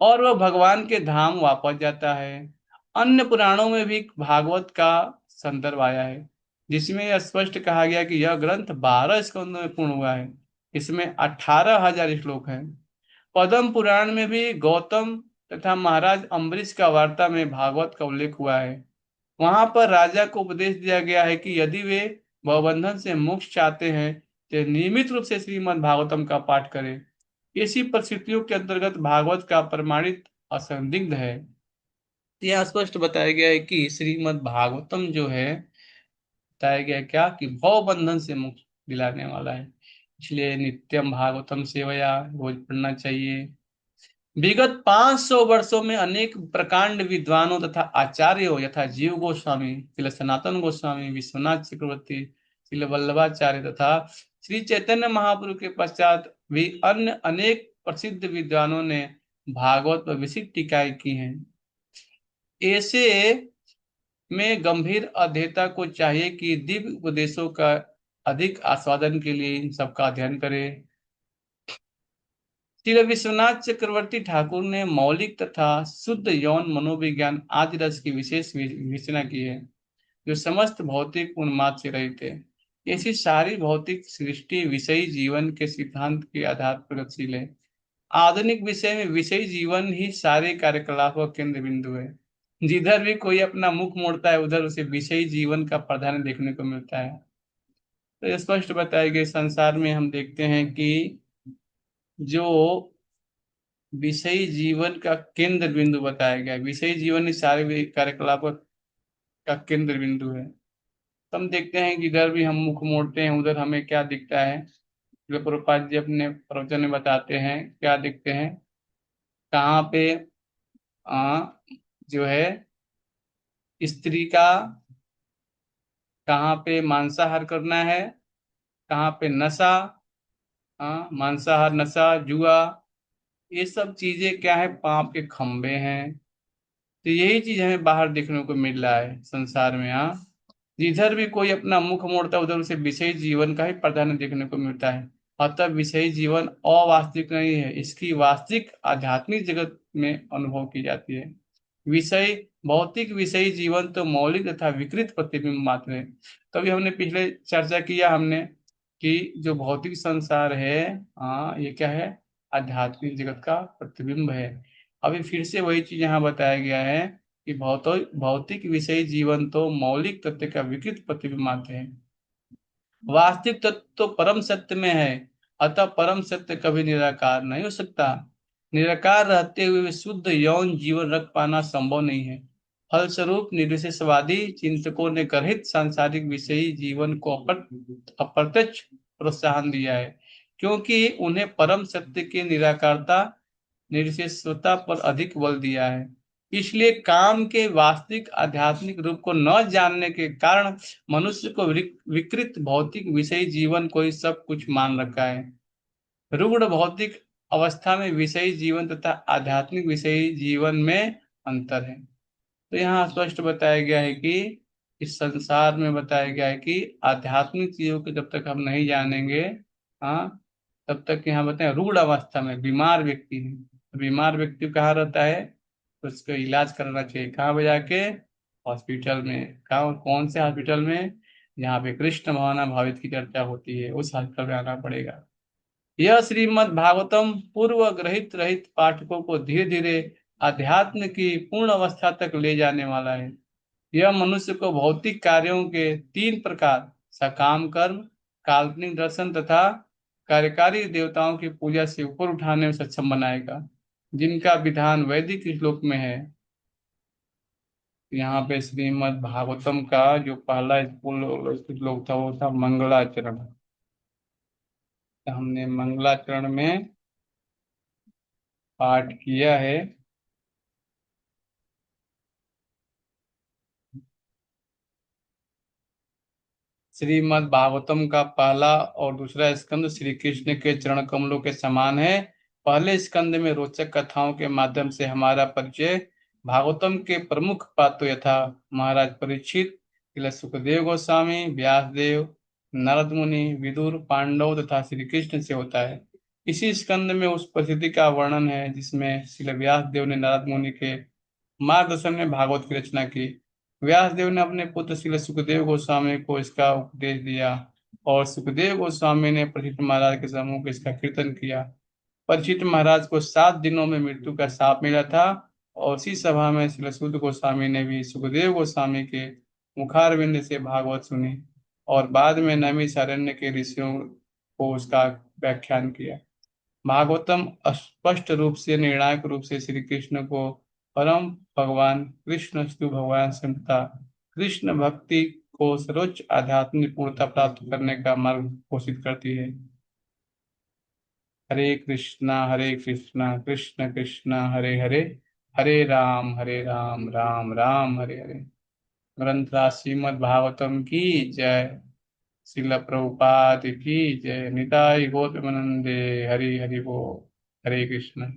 और वह भगवान के धाम वापस जाता है। अन्य पुराणों में भी भागवत का संदर्भ आया है, जिसमें यह स्पष्ट कहा गया कि यह ग्रंथ 12 स्कंदों में पूर्ण हुआ है। इसमें 18,000 श्लोक हैं। पद्म पुराण में भी गौतम तथा महाराज अम्बरीश का वार्ता में भागवत का उल्लेख हुआ है। वहां पर राजा को उपदेश दिया गया है कि यदि वे भवबंधन से मोक्ष चाहते हैं तो नियमित रूप से श्रीमद् भागवतम का पाठ करें। इसी परिस्थितियों के अंतर्गत भागवत का प्रमाणित असंदिग्ध है। यह स्पष्ट बताया गया है कि श्रीमद् भागवतम जो है, बताया गया है क्या कि भव बंधन से मुक्ति दिलाने वाला है। इसलिए नित्यम भागवतम सेवया रोज पढ़ना चाहिए। विगत 500 वर्षों में अनेक प्रकांड विद्वानों तथा आचार्यों यथा जीव गोस्वामी, श्रील सनातन गोस्वामी, विश्वनाथ चक्रवर्ती, श्रील वल्लभाचार्य तथा श्री चैतन्य महाप्रभु के पश्चात भी अन्य अनेक प्रसिद्ध विद्वानों ने भागवत पर विशिष्ट टीकाएं की हैं। ऐसे में गंभीर अध्येता को चाहिए कि दिव्य उपदेशों का अधिक आस्वादन के लिए इन सबका अध्ययन करे। श्री विश्वनाथ चक्रवर्ती ठाकुर ने मौलिक तथा शुद्ध यौन मनोविज्ञान आदि रस की विशेष विवेचना की है, जो समस्त भौतिक उन्माद से रहित है। ऐसी सारी भौतिक सृष्टि विषयी जीवन के सिद्धांत के आधार पर गतिशील है। आधुनिक विषय में विषयी जीवन ही सारे कार्यकलापों का केंद्र बिंदु है। जिधर भी कोई अपना मुख मोड़ता है, उधर उसे विषयी जीवन का प्राधान्य देखने को मिलता है। तो ये स्पष्ट बताए गए संसार में हम देखते हैं कि जो विषयी जीवन का केंद्र बिंदु बताया गया है, विषयी जीवन ही सारे कार्यकलापों का केंद्र बिंदु है। तो हम देखते हैं कि इधर भी हम मुख मोड़ते हैं, उधर हमें क्या दिखता है। जो प्रभुपाद जी अपने प्रवचन में बताते हैं क्या दिखते हैं, कहाँ पे आ, जो है स्त्री का, कहाँ पे मांसाहार करना है, कहाँ पे नशा, मांसाहार, नशा, जुआ, ये सब चीजें क्या है, पाप के खंभे हैं। तो यही चीज हमें बाहर देखने को मिल रहा है संसार में। हाँ, जिधर भी कोई अपना मुख मोड़ता है, उधर उसे विषयी जीवन का ही प्राधान्य देखने को मिलता है। अतः विषयी जीवन अवास्तविक नहीं है, इसकी वास्तविक आध्यात्मिक जगत में अनुभव की जाती है। विषय भौतिक विषयी जीवन तो मौलिक तथा विकृत प्रतिबिंब मात्र है। तभी हमने पिछले चर्चा किया हमने कि जो भौतिक संसार है, हाँ, ये क्या है, आध्यात्मिक जगत का प्रतिबिंब है। अभी फिर से वही चीज यहाँ बताया गया है कि भौतिक विषयी जीवन तो मौलिक तत्व का विकृत प्रतिबिंब मात्र है। वास्तविक तत्व तो परम सत्य में है। अतः परम सत्य कभी निराकार नहीं हो सकता। निराकार रहते हुए भी शुद्ध यौन जीवन रख पाना संभव नहीं है। फलस्वरूप निर्विशेषवादी चिंतकों ने गर्हित सांसारिक विषयी जीवन को अप्रत्यक्ष प्रोत्साहन दिया है, क्योंकि उन्हें परम सत्य की निराकारता, निर्विशेषता पर अधिक बल दिया है। इसलिए काम के वास्तविक आध्यात्मिक रूप को न जानने के कारण मनुष्य को विकृत भौतिक विषयी जीवन को ही सब कुछ मान रखा है। रुग्ण भौतिक अवस्था में विषयी जीवन तथा आध्यात्मिक विषयी जीवन में अंतर है। तो यहाँ स्पष्ट बताया गया है कि इस संसार में बताया गया है कि आध्यात्मिक चीजों को जब तक हम नहीं जानेंगे, हाँ, तब तक यहाँ बताए रूढ़ अवस्था में बीमार व्यक्ति है, तो बीमार व्यक्ति कहाँ रहता है, तो उसको इलाज करना चाहिए कहाँ पे जाके, हॉस्पिटल में। कहाँ, कौन से हॉस्पिटल में, जहाँ पे कृष्ण भावना भावित की चर्चा होती है उस हॉस्पिटल में आना पड़ेगा। यह श्रीमद् भागवतम पूर्व ग्रहित रहित पाठकों को धीरे धीरे अध्यात्म की पूर्ण अवस्था तक ले जाने वाला है। यह मनुष्य को भौतिक कार्यों के तीन प्रकार, सकाम कर्म, काल्पनिक दर्शन तथा कार्यकारी देवताओं की पूजा से ऊपर उठाने में सक्षम बनाएगा, जिनका विधान वैदिक श्लोक में है। यहाँ पे श्रीमद् भागवतम का जो पहला श्लोक था वो था मंगलाचरण। तो हमने मंगलाचरण में पाठ किया है। श्रीमद् भागवतम का पहला और दूसरा स्कंद श्री कृष्ण के चरण कमलों के समान है। पहले स्कंद में रोचक कथाओं के माध्यम से हमारा परिचय भागवतम के प्रमुख पात्रों यथा महाराज परीक्षित, श्रील सुखदेव गोस्वामी, व्यासदेव, नारद मुनि, विदुर, पांडव तथा श्री कृष्ण से होता है। इसी स्कंद में उस परिस्थिति का वर्णन है जिसमें श्रील व्यासदेव ने नारद मुनि के मार्गदर्शन में भागवत की रचना की। व्यासदेव ने अपने पुत्र श्री सुखदेव गोस्वामी को इसका उपदेश दिया और सुखदेव गोस्वामी ने परीक्षित महाराज के समूह को इसका कीर्तन किया। परीक्षित महाराज को 7 दिनों में मृत्यु का शाप मिला था और उसी सभा में श्री सुद गोस्वामी ने भी सुखदेव गोस्वामी के मुखारविंद से भागवत सुनी और बाद में नैमिषारण्य के ऋषियों को उसका व्याख्यान किया। भागवतम स्पष्ट रूप से निर्णायक रूप से श्री कृष्ण को परम भगवान कृष्ण स्तु भगवान संता कृष्ण भक्ति को सर्वोच्च आध्यात्मिक पूर्णता प्राप्त करने का मार्ग घोषित करती है। हरे कृष्णा कृष्ण कृष्ण हरे हरे, हरे राम राम राम हरे हरे। ग्रंथराज श्रीमद् भागवतम की जय। शिल प्रभुपाद की जय। निताई गौतमानंदे। हरि हरि बोल। हरे कृष्ण।